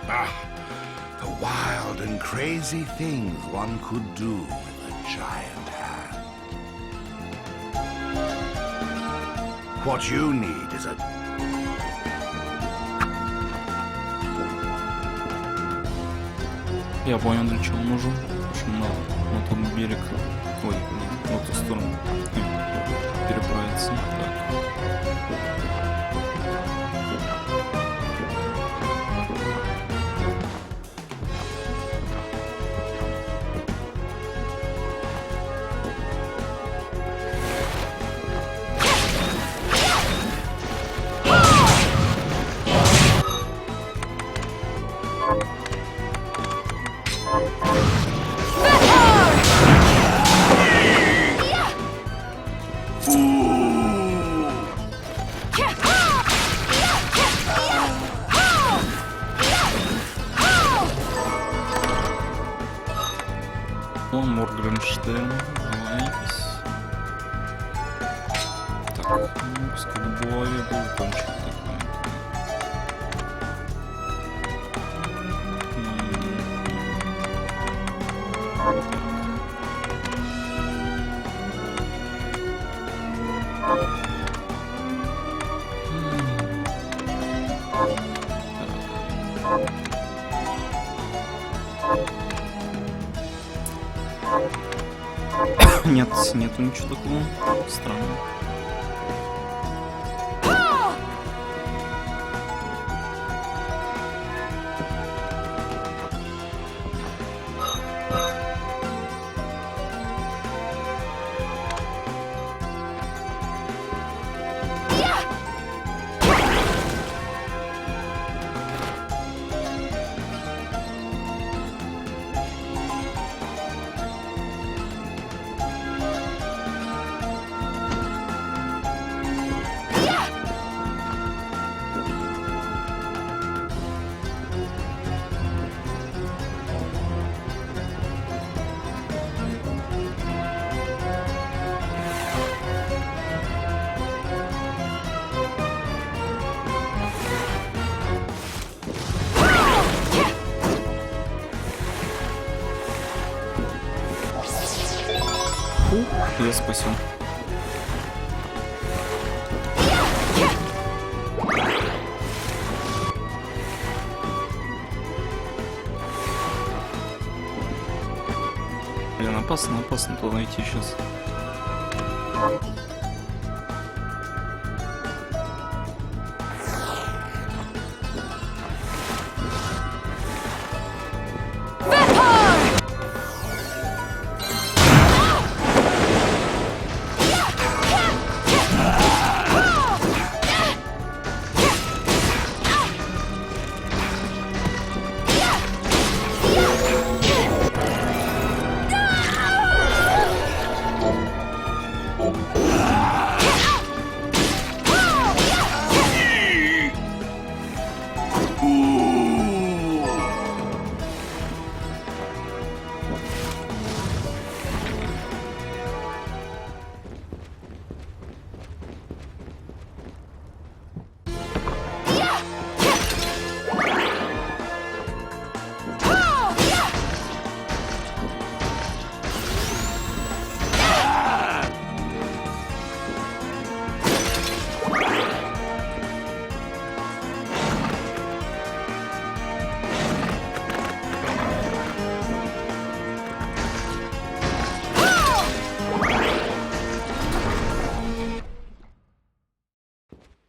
Ah, the wild and crazy things one could do with a giant hand. What you need is a... Я понял, для чего нужен. На тот берег. Ой, на ту сторону. Переправиться. Так. Моргенштерн, давай. Так, с голубой был кончик такой. Нету ничего такого странного. спасен. Блин, опасно туда идти сейчас.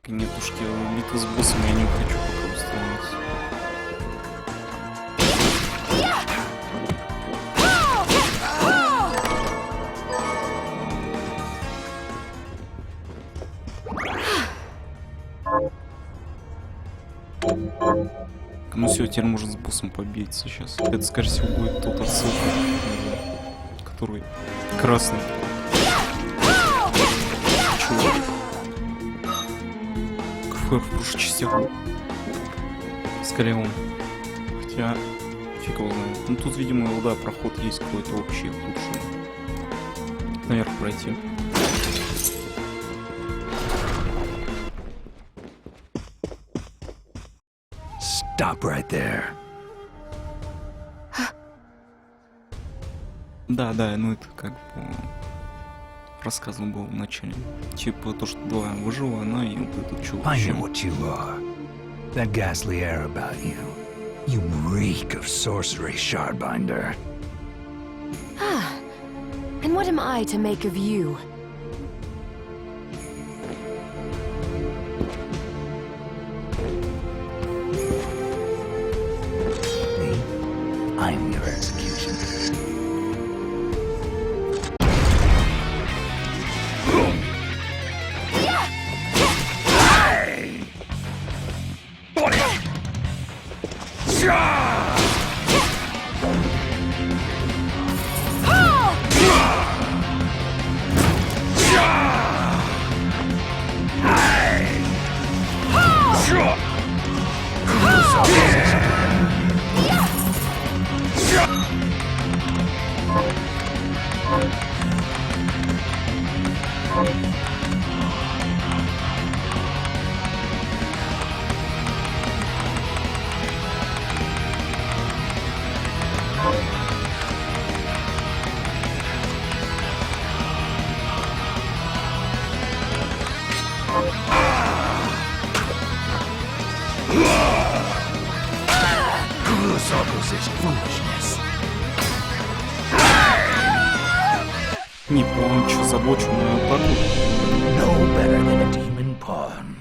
Нетушки, битвы с боссом я не хочу пока устраиваться. Ну все, теперь можно с боссом побиться сейчас. Это, скорее всего, будет тот отсылка, который красный. Чувак. В прошлых частях скорее он. Хотя фиг его знает. Ну тут, видимо, да, проход есть какой-то общий. Лучше наверх пройти. Stop right there. Да, ну это как бы рассказано было в начале. Типа то, что да, выжила она и вот этот чувак. I know what you are. That ghastly air about you. You reek of sorcery, Shardbinder. Ah, and what am I to make of you? Me? I'm your executioner. Не помню, что заблоченную атаку. No better than a demon pawn.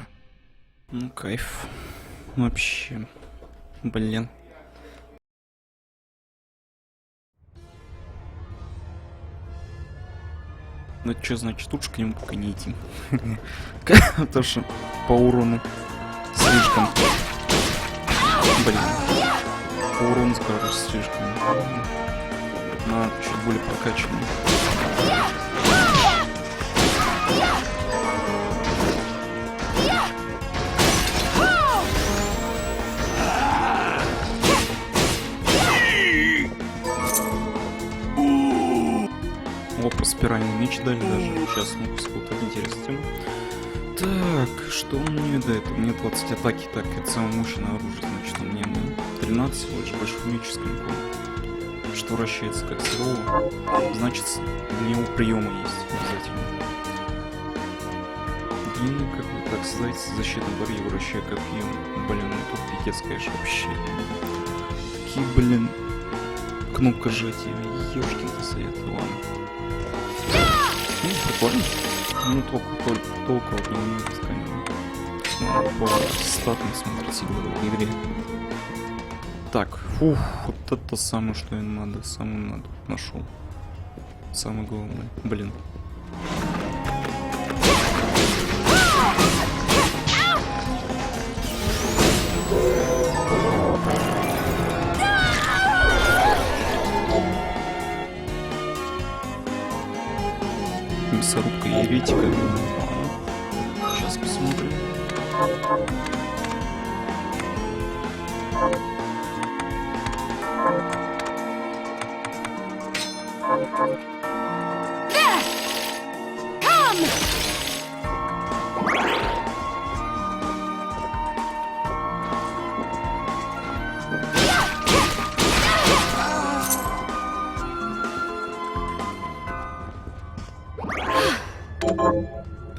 Ну, кайф. Вообще. Блин. Ну, это что значит? Лучше к нему пока не идти. Потому что по урону слишком. Блин. По урону, скажешь, слишком. Надо чуть более прокачанный. Опа, спиральный меч дали даже. Сейчас мы сколько интересно. Так, что он мне дает? У меня 20 атаки. Так, это самое мощное оружие. Значит, у меня 13 всего лишь большой меч с клинком. что вращается как слово, значит, у него приемы есть обязательно. Длинный, как бы так сказать, защитный барьер, вращая копьем. Блин, ну тут пикец, конечно, вообще. Такие, блин, кнопка сжатия. Ёшкин-то совет, ладно. Ну, прикольно. Ну, толку от него нет, конечно. По статам смотрите в игре. Так, фух, вот это самое, что им надо, самое надо, нашел. Самое главное, блин. Мясорубка еретика. Сейчас посмотрим.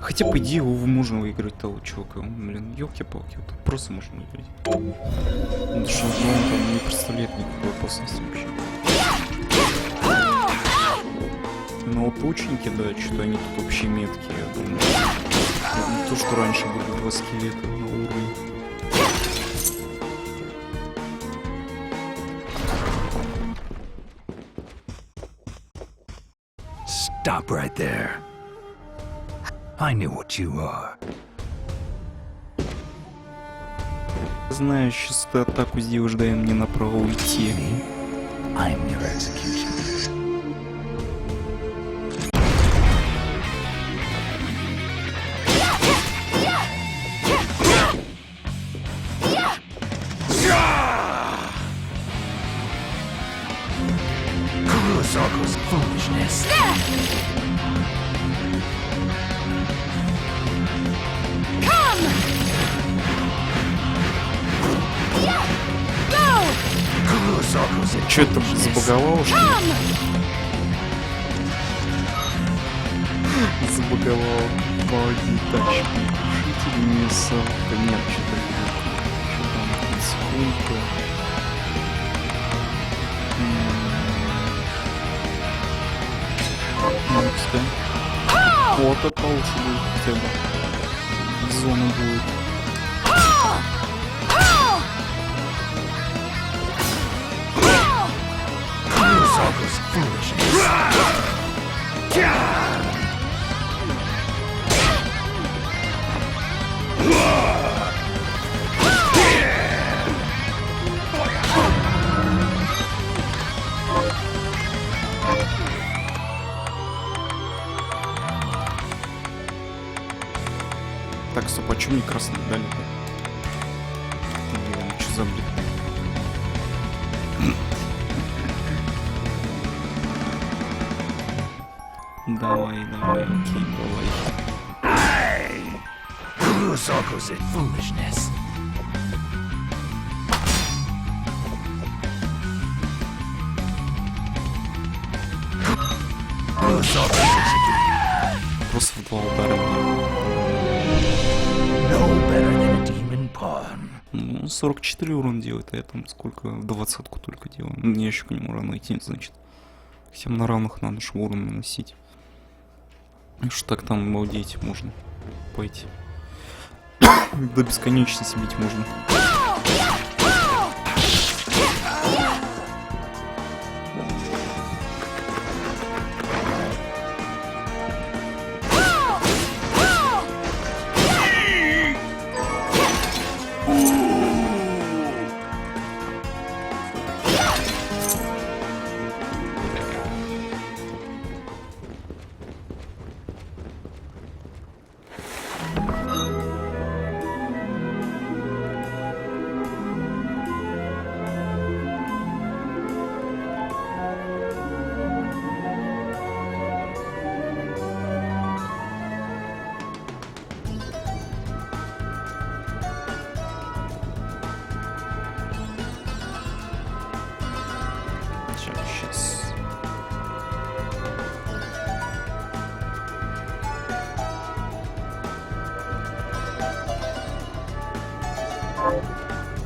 Хотя, по идее, его можно выиграть того чувака. Блин, ёлки-палки, вот просто можно выиграть. Он что, он там не представляет никакой опасности вообще. Но вот лучники, да, что-то они тут вообще меткие, я думаю. Это не то, что раньше были 2 скелета на уровне. Stop right there. I knew what you are. Знаю, сейчас ты атаку сделаешь, дай мне направо уйти. I'm your executioner. Kurosako's foolishness. Чё это забаговало, что ли? Забаговало. Молодец, тачки. Крушитель мяса. Да нет, что-то там, секундка. Ну, пускай. Вот это лучше будет хотя бы. Зона будет. Так, стоп, а чё мне красный дали-то? Блин, чё за блин? Давай, окей, давай. Kurosako's foolishness. Просто в 2 удара. No better than a demon pawn. Ну, 44 урон делает, а я там сколько? 20-ку только делаю. Мне еще к нему рано идти, значит. Всем на равных надо, чтобы урон наносить. Что так там обалдеть можно пойти. До бесконечности бить можно.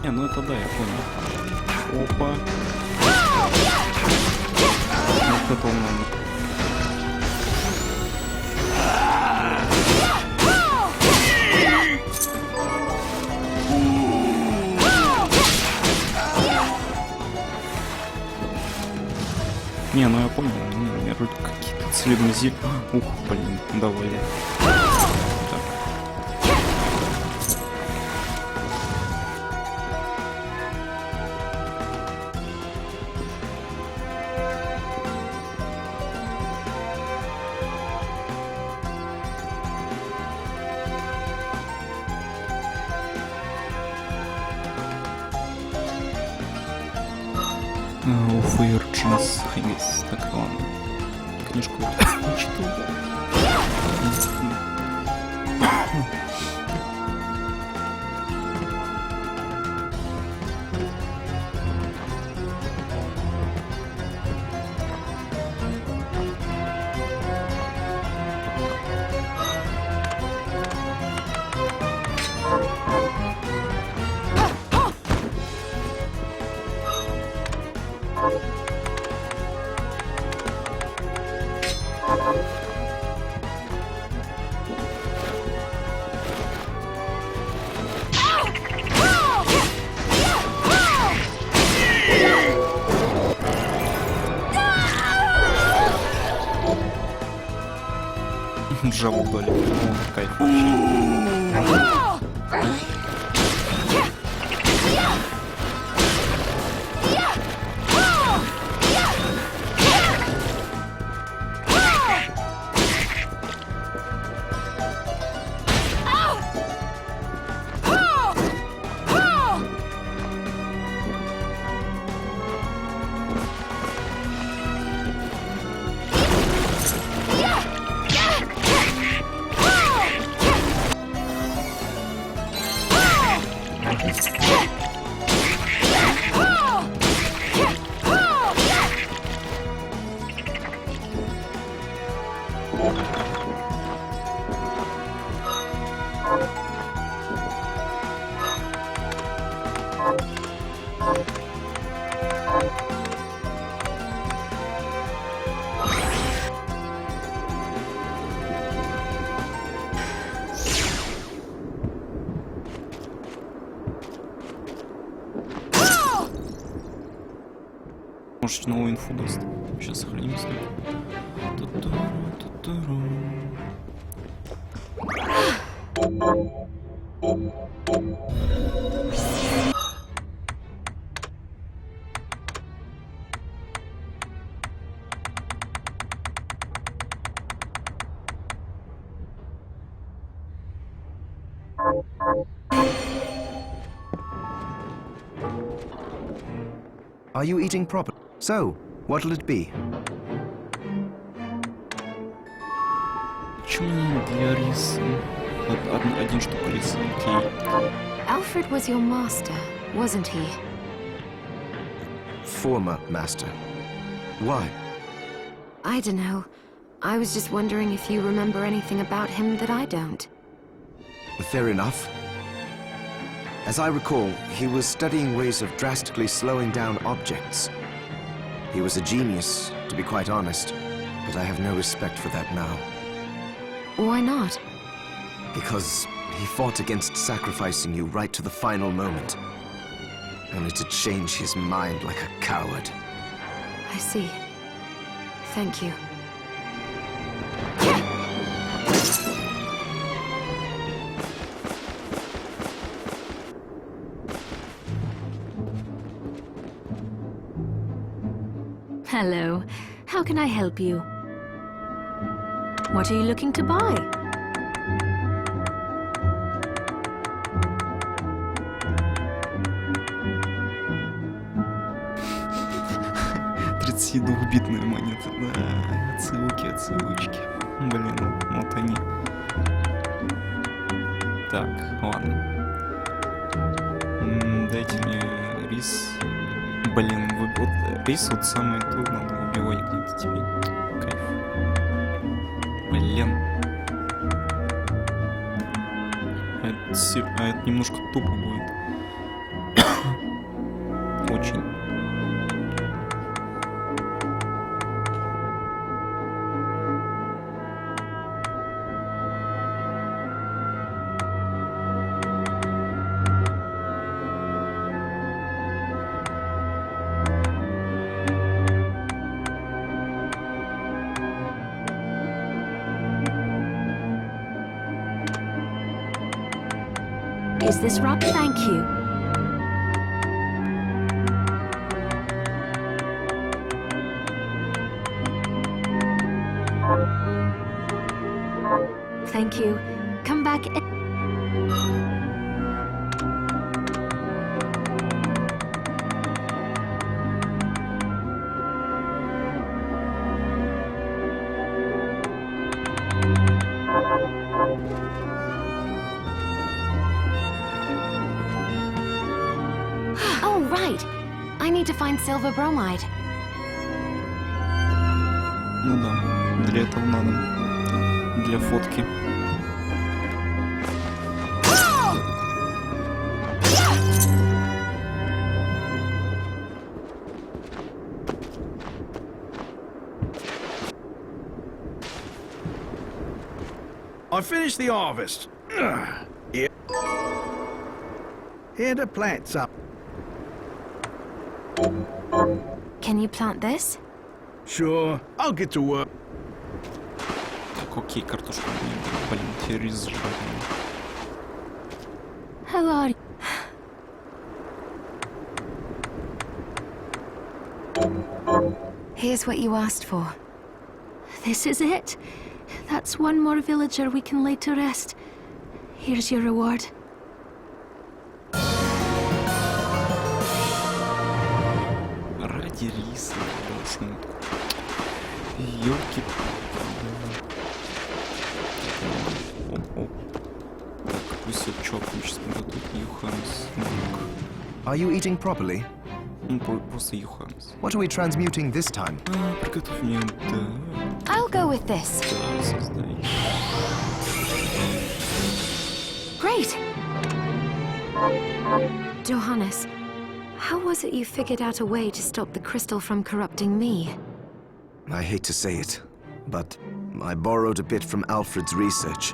Не, ну это да, я понял. Опа. Вот это он надо. Не, ну я понял, у меня вроде какие-то целебные зелья. Ух, блин, довольно. Так. Эфир Джинс Хэмис. Так, ладно. Книжку не читал. Жабу дали. О, кайф вообще. Может, новую инфу даст. Сейчас сохранимся. Are you eating properly? So, what'll it be? Почему для риса? Один штук риса, окей. Alfred was your master, wasn't he? Former master. Why? I don't know. I was just wondering if you remember anything about him that I don't. Fair enough. As I recall, he was studying ways of drastically slowing down objects. He was a genius, to be quite honest, but I have no respect for that now. Why not? Because he fought against sacrificing you right to the final moment. Only to change his mind like a coward. I see. Thank you. Hello. How can I help you? What are you looking to buy? Двухбитная монета, да, отсылочки. Блин, вот они. Так, ладно. Дайте мне рис. Блин, вот рис вот самое то, надо убивать где-то теперь. Кайф. Блин. А это немножко тупо будет. Очень. Is this Rob? Thank you. Thank you. Come back. Oh, right. I need to find silver bromide. Ну да, для этого надо. Для фотки. I finished the harvest. Here. Here to plant some. Can you plant this? Sure, I'll get to work. Так, окей, картошку. Блин, тебе рис жрать. Hello. Here's what you asked for. This is it. That's one more villager we can lay to rest. Here's your reward. Ради риса, ёлки. Оп-оп. Так, пусть чё сейчас приготовит Юханс. Are you eating properly? Ну, просто Юханс. What are we transmuting this time? Приготовь мне, да. I'll go with this. Да, создай. Great. Johannes, how was it you figured out a way to stop the crystal from corrupting me? I hate to say it, but I borrowed a bit from Alfred's research.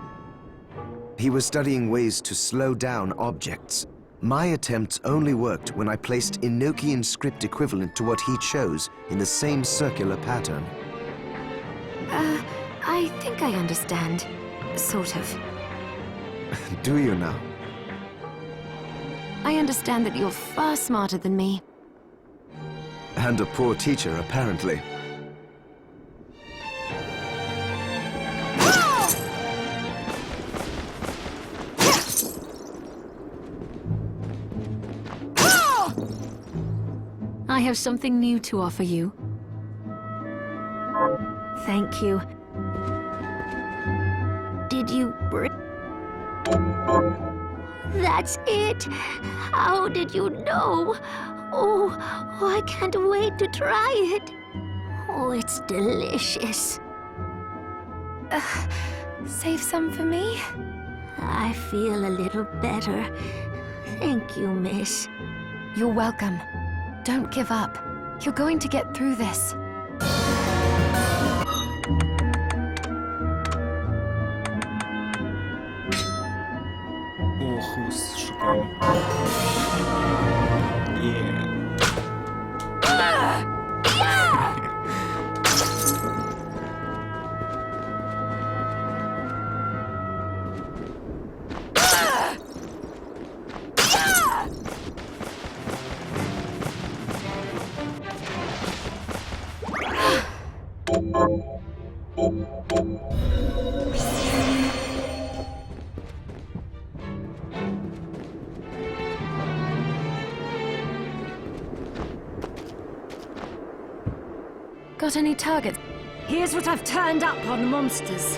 He was studying ways to slow down objects. My attempts only worked when I placed Enochian script equivalent to what he chose in the same circular pattern. I think I understand. Sort of. Do you now? I understand that you're far smarter than me. And a poor teacher, apparently. I have something new to offer you. Thank you. Did you bring... That's it! How did you know? Oh, I can't wait to try it. Oh, it's delicious. Save some for me? I feel a little better. Thank you, miss. You're welcome. Don't give up. You're going to get through this. Ох, с шикарным. Got any targets? Here's what I've turned up on the monsters.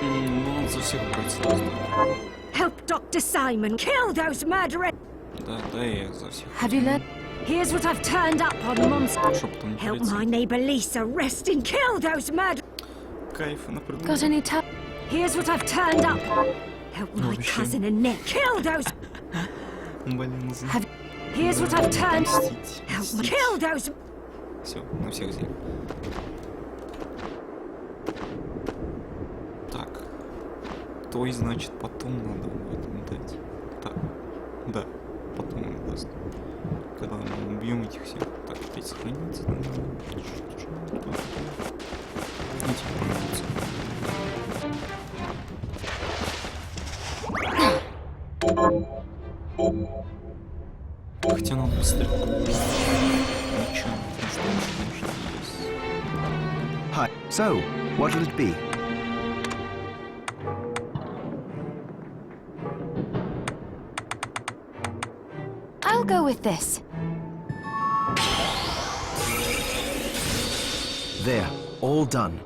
Ну, он за всех брать сразу. Help Dr. Simon kill those murderers! Да, да, я за всех. Have you learned? Here's what I've turned up on monster. Шепотом Help полиции. my neighbor Lisa arrest and kill those murderers. Кайф на Got any tap? Here's what I've turned up. Help my вообще. cousin Annette kill those. Блин, Here's what I've turned. мстить, Help me мстить. kill those. Все, на всех взяли. Так. То есть, значит, потом надо будет дать. Так. Да, потом он даст. Когда мы убьем этих всех. Так, опять сохраниться. Эти пользуются. Хотя надо быстрее. Ничего, ну что есть. Hi. So, what'll it be? I'll go with this. There, all done.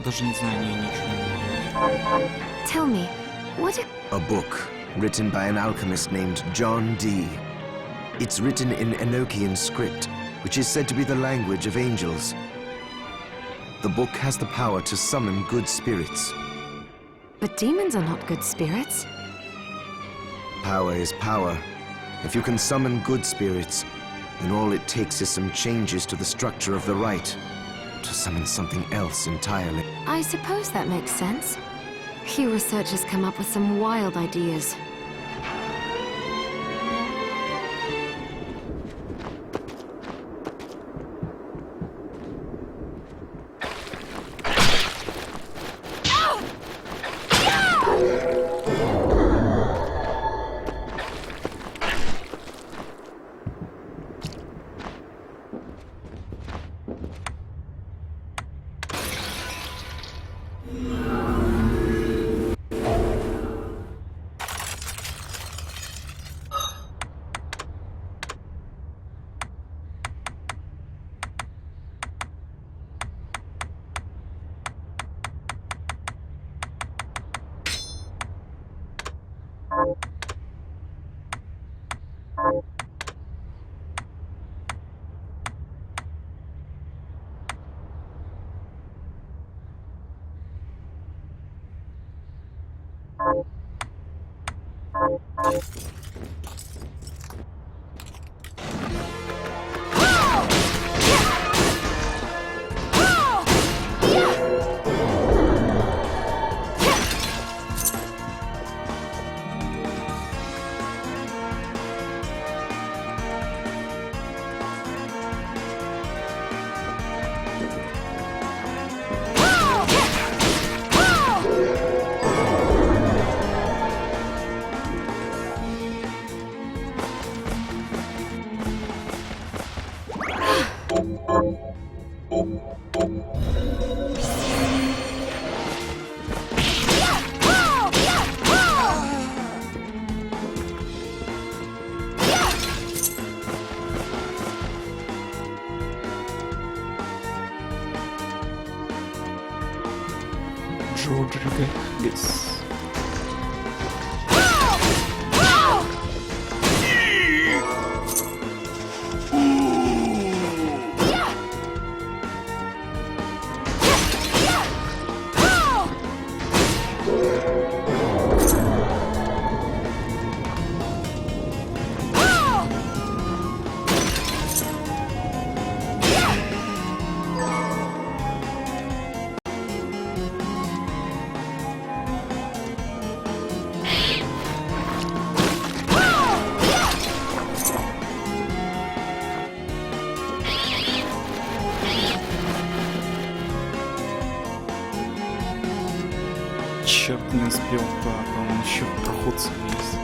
Даже не знаю, я ничего не знаю. Tell me, what A book written by an alchemist named John Dee. It's written in Enochian script, which is said to be the language of angels. The book has the power to summon good spirits. But demons are not good spirits. Power is power. If you can summon good spirits, then all it takes is some changes to the structure of the rite to summon something else entirely. I suppose that makes sense. Few researchers come up with some wild ideas. Родригес. Черт, не успел, он еще проход свой есть.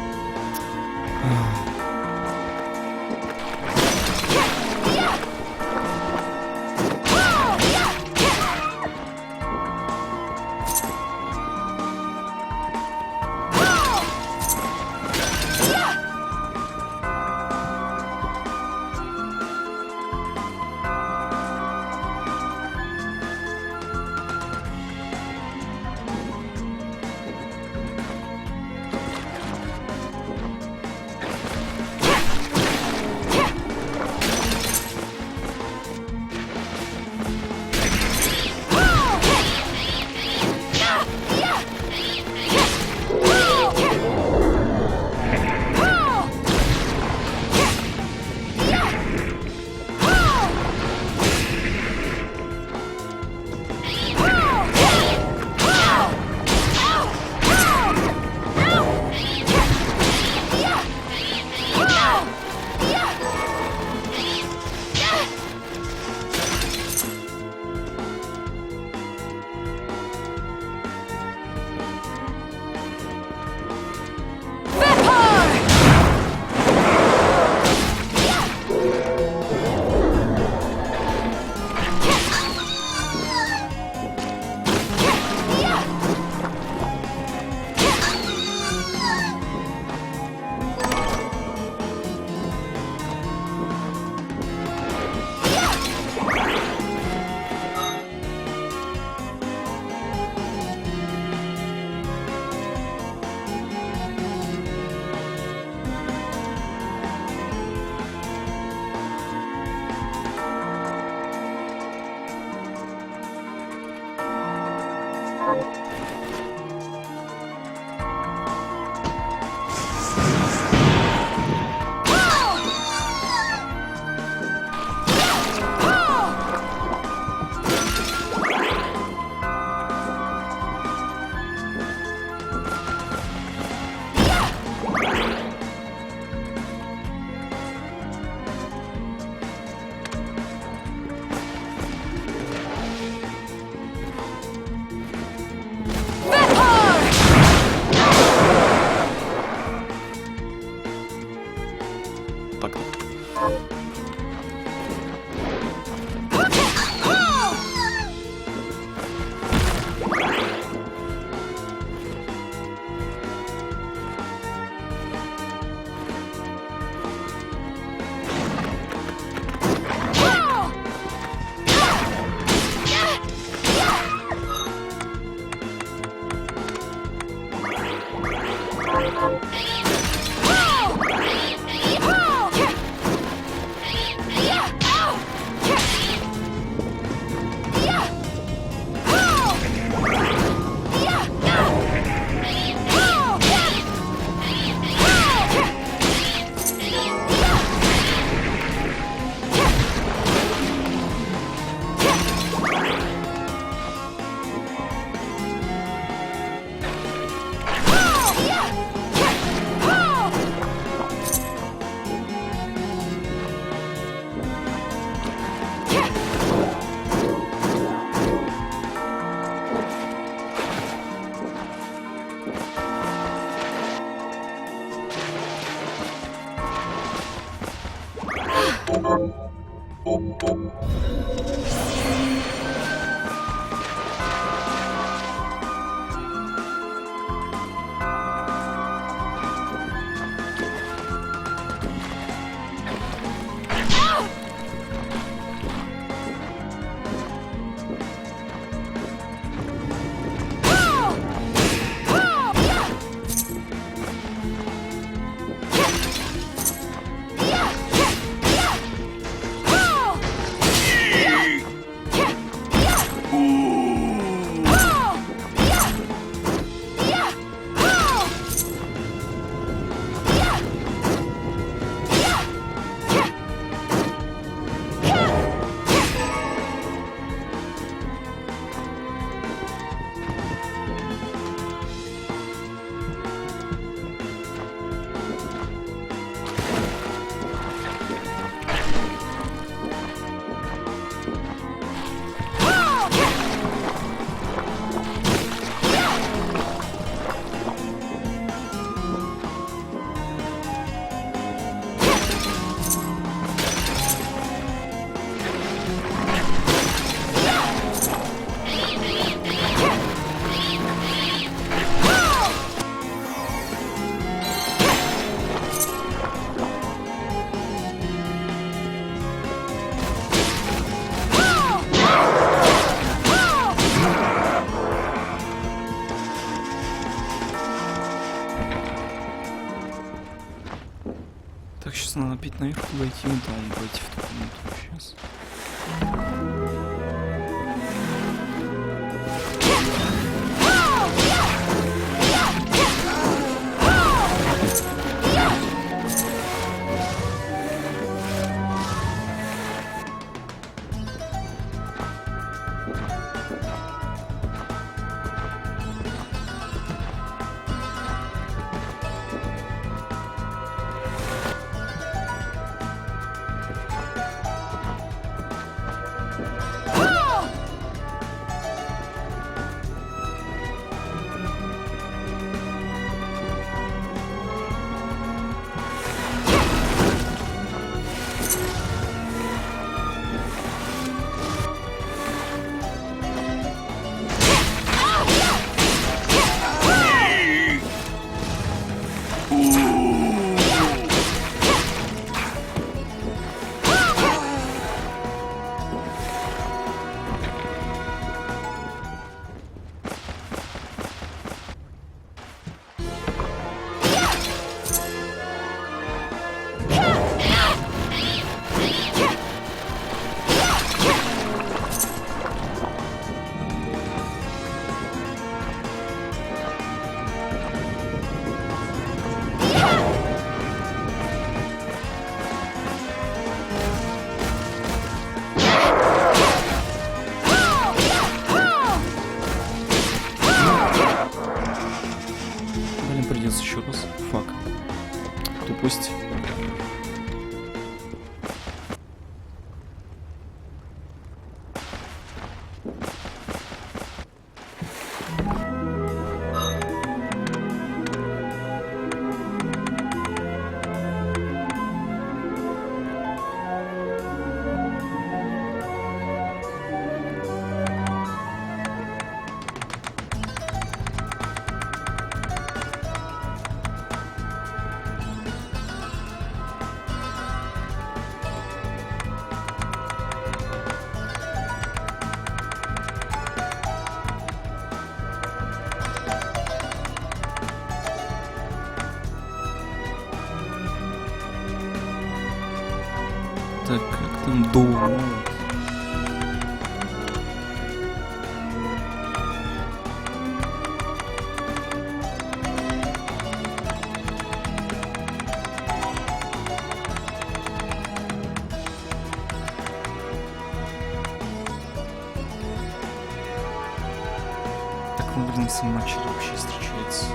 Так, сейчас надо опять наверх войти, там пойти в ту комнату сейчас. Думал. Так он, блин, сам матч вообще встречается.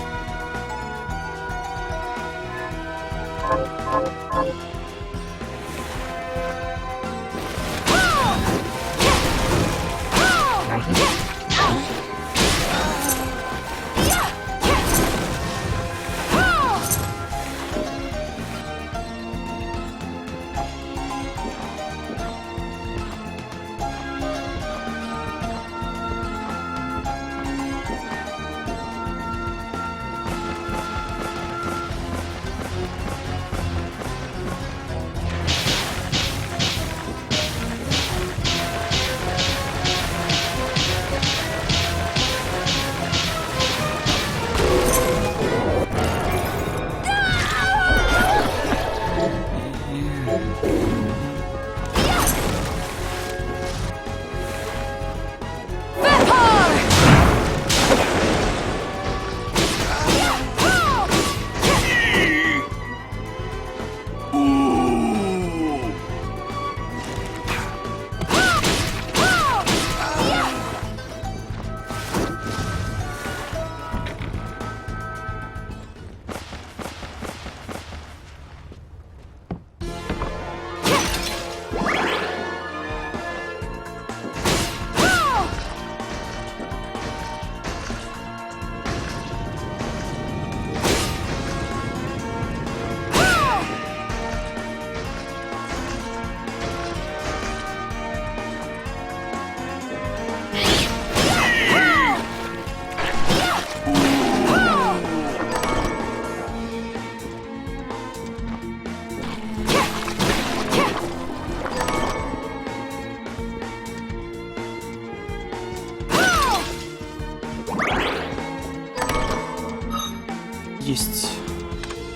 Есть.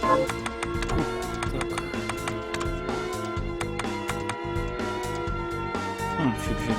Так. Фиг.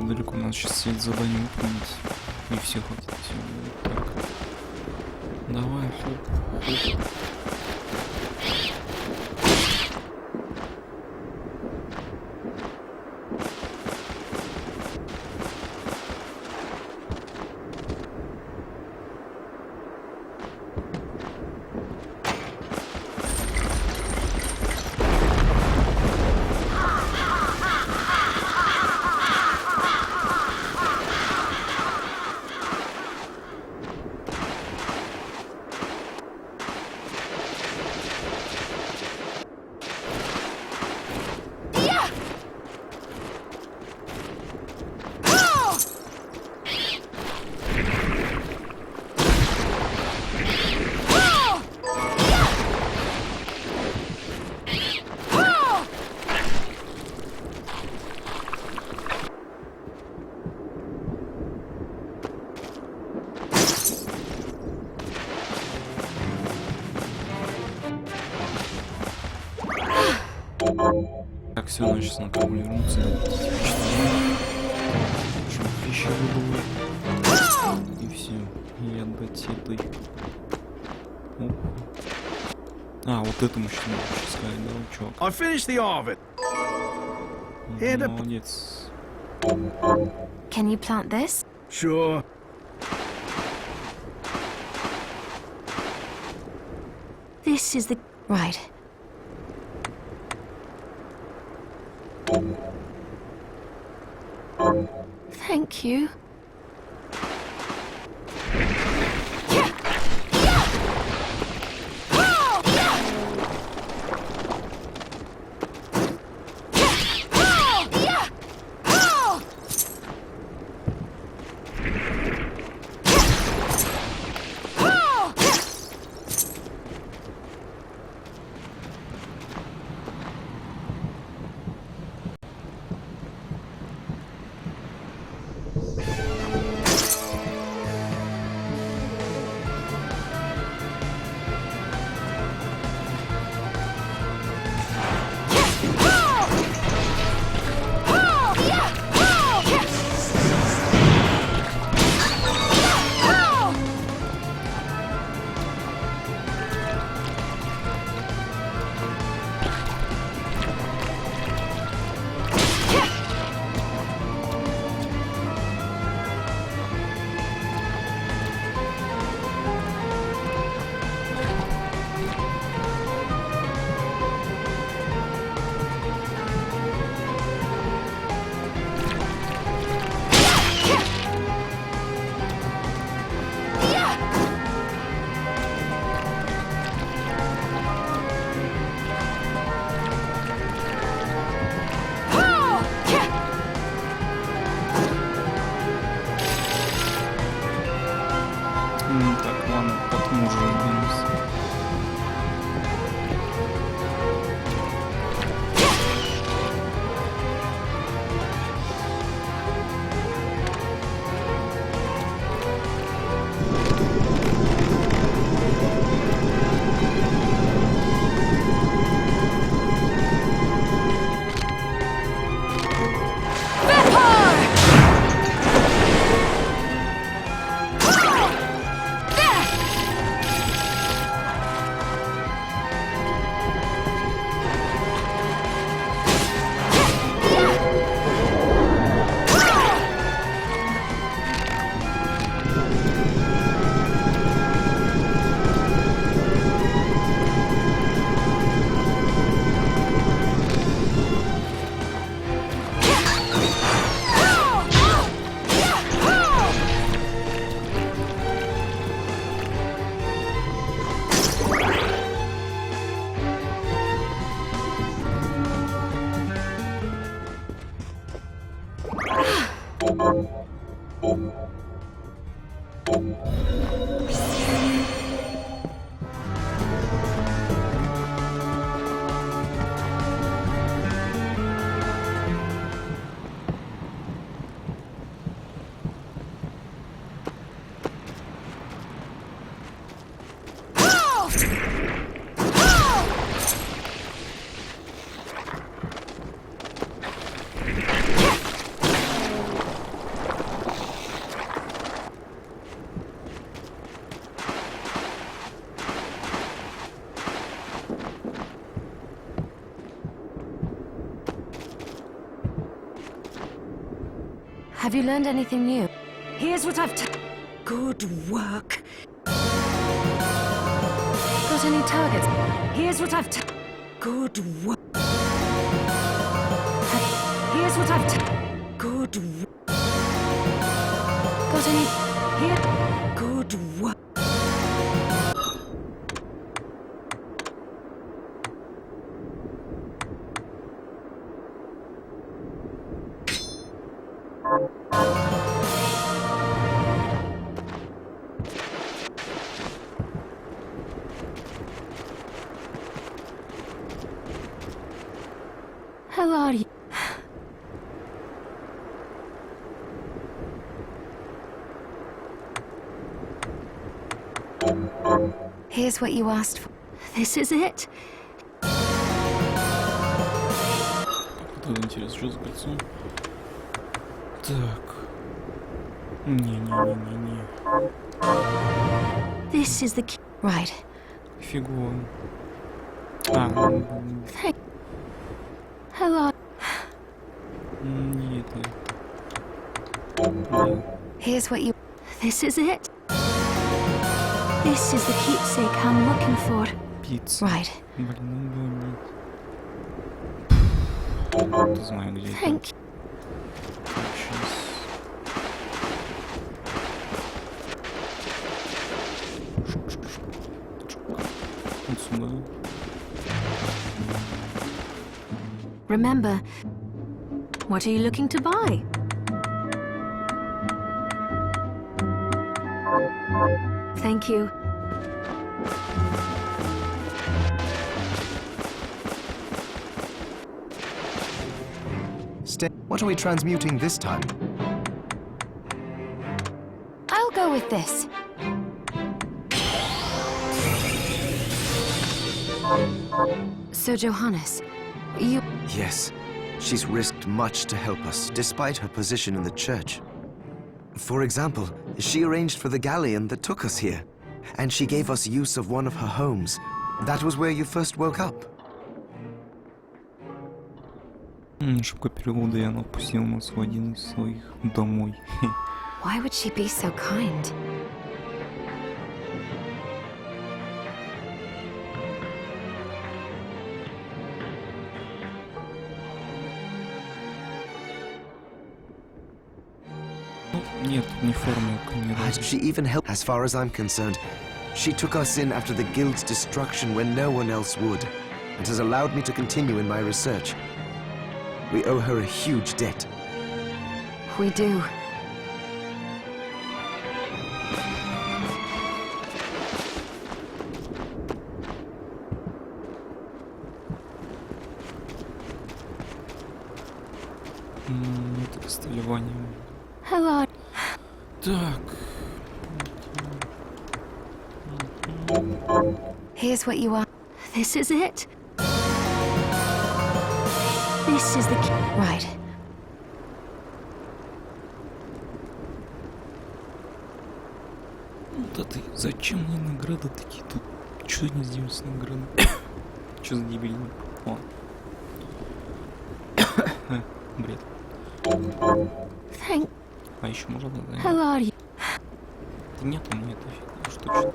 далеко. Надо сейчас все эти задания выполнить. И все хватит. Все. Вот так. Давай, хоп. Так, все, надо сейчас на корабль вернуться. Чтобы вещи выбыло. И все. И отдать этой. Оп. А, вот это мы сейчас можем сказать, да, чувак. I finished the Arvid. Молодец. Can you plant this? Sure. This is the... Right. Thank you. Так, ладно, потом уже разберемся. Have you learned anything new? Here's what I've Good work. Got any targets? Here's what I've Good work. Here's what I've Good work. Got any... Here. Good work. How are you? Here's what you asked for. This is it? Тут интересно, что за кольцо? Так. Не-не-не-не-не. This is the key. Right. Фигово. Hello. Не это. Here's what you... This is it? This is the keepsake I'm looking for. Пицца. Right. Блин, не знаю, где это. Thank you. Сейчас. Вот сюда. Remember, what are you looking to buy? Thank you. What are we transmuting this time? I'll go with this. So, Johannes, you... Yes, she's risked much to help us, despite her position in the church. For example, she arranged for the galleon that took us here, and she gave us use of one of her homes. That was where you first woke up. Ошибка перевода, и она отпустила нас в один из своих домой. Why would she be so kind? Нет, не формулка, ни разу. She even helped, as far as I'm concerned. She took us in after the guild's destruction when no one else would, and has allowed me to continue in my research. We owe her a huge debt. We do. Это костылевание. Hello. Так. Here's what you want. This is it? This is the key. Right. Да ты, зачем мне награды такие тут? Что они сделали с наградой? Что за дебильный? О. Бред. Thank. А еще можно, да? How are you? Да нет у меня этой фигни, что точно.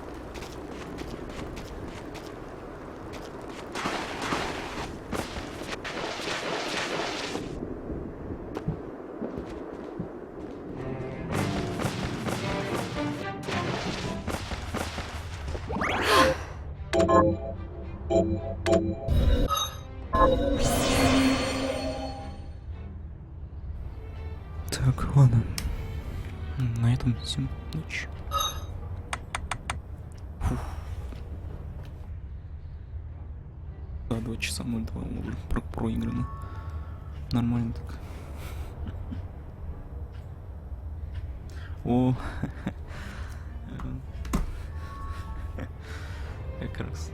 Так, ладно. На этом всем ночь. Фух. Да, 2 часа 02 уже проиграно. Нормально так. О, как раз.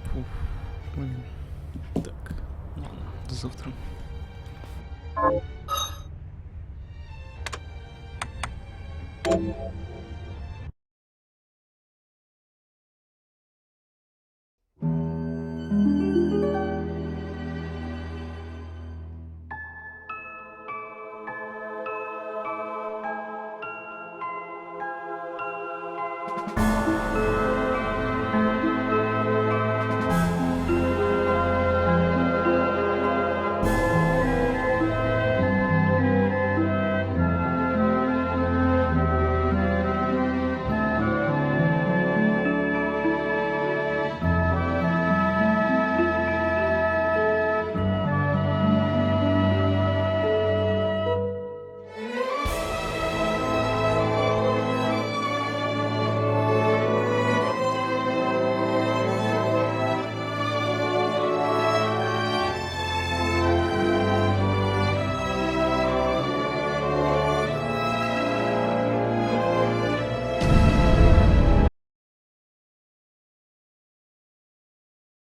Фух, блин. Так, ладно, до завтра. Thank you.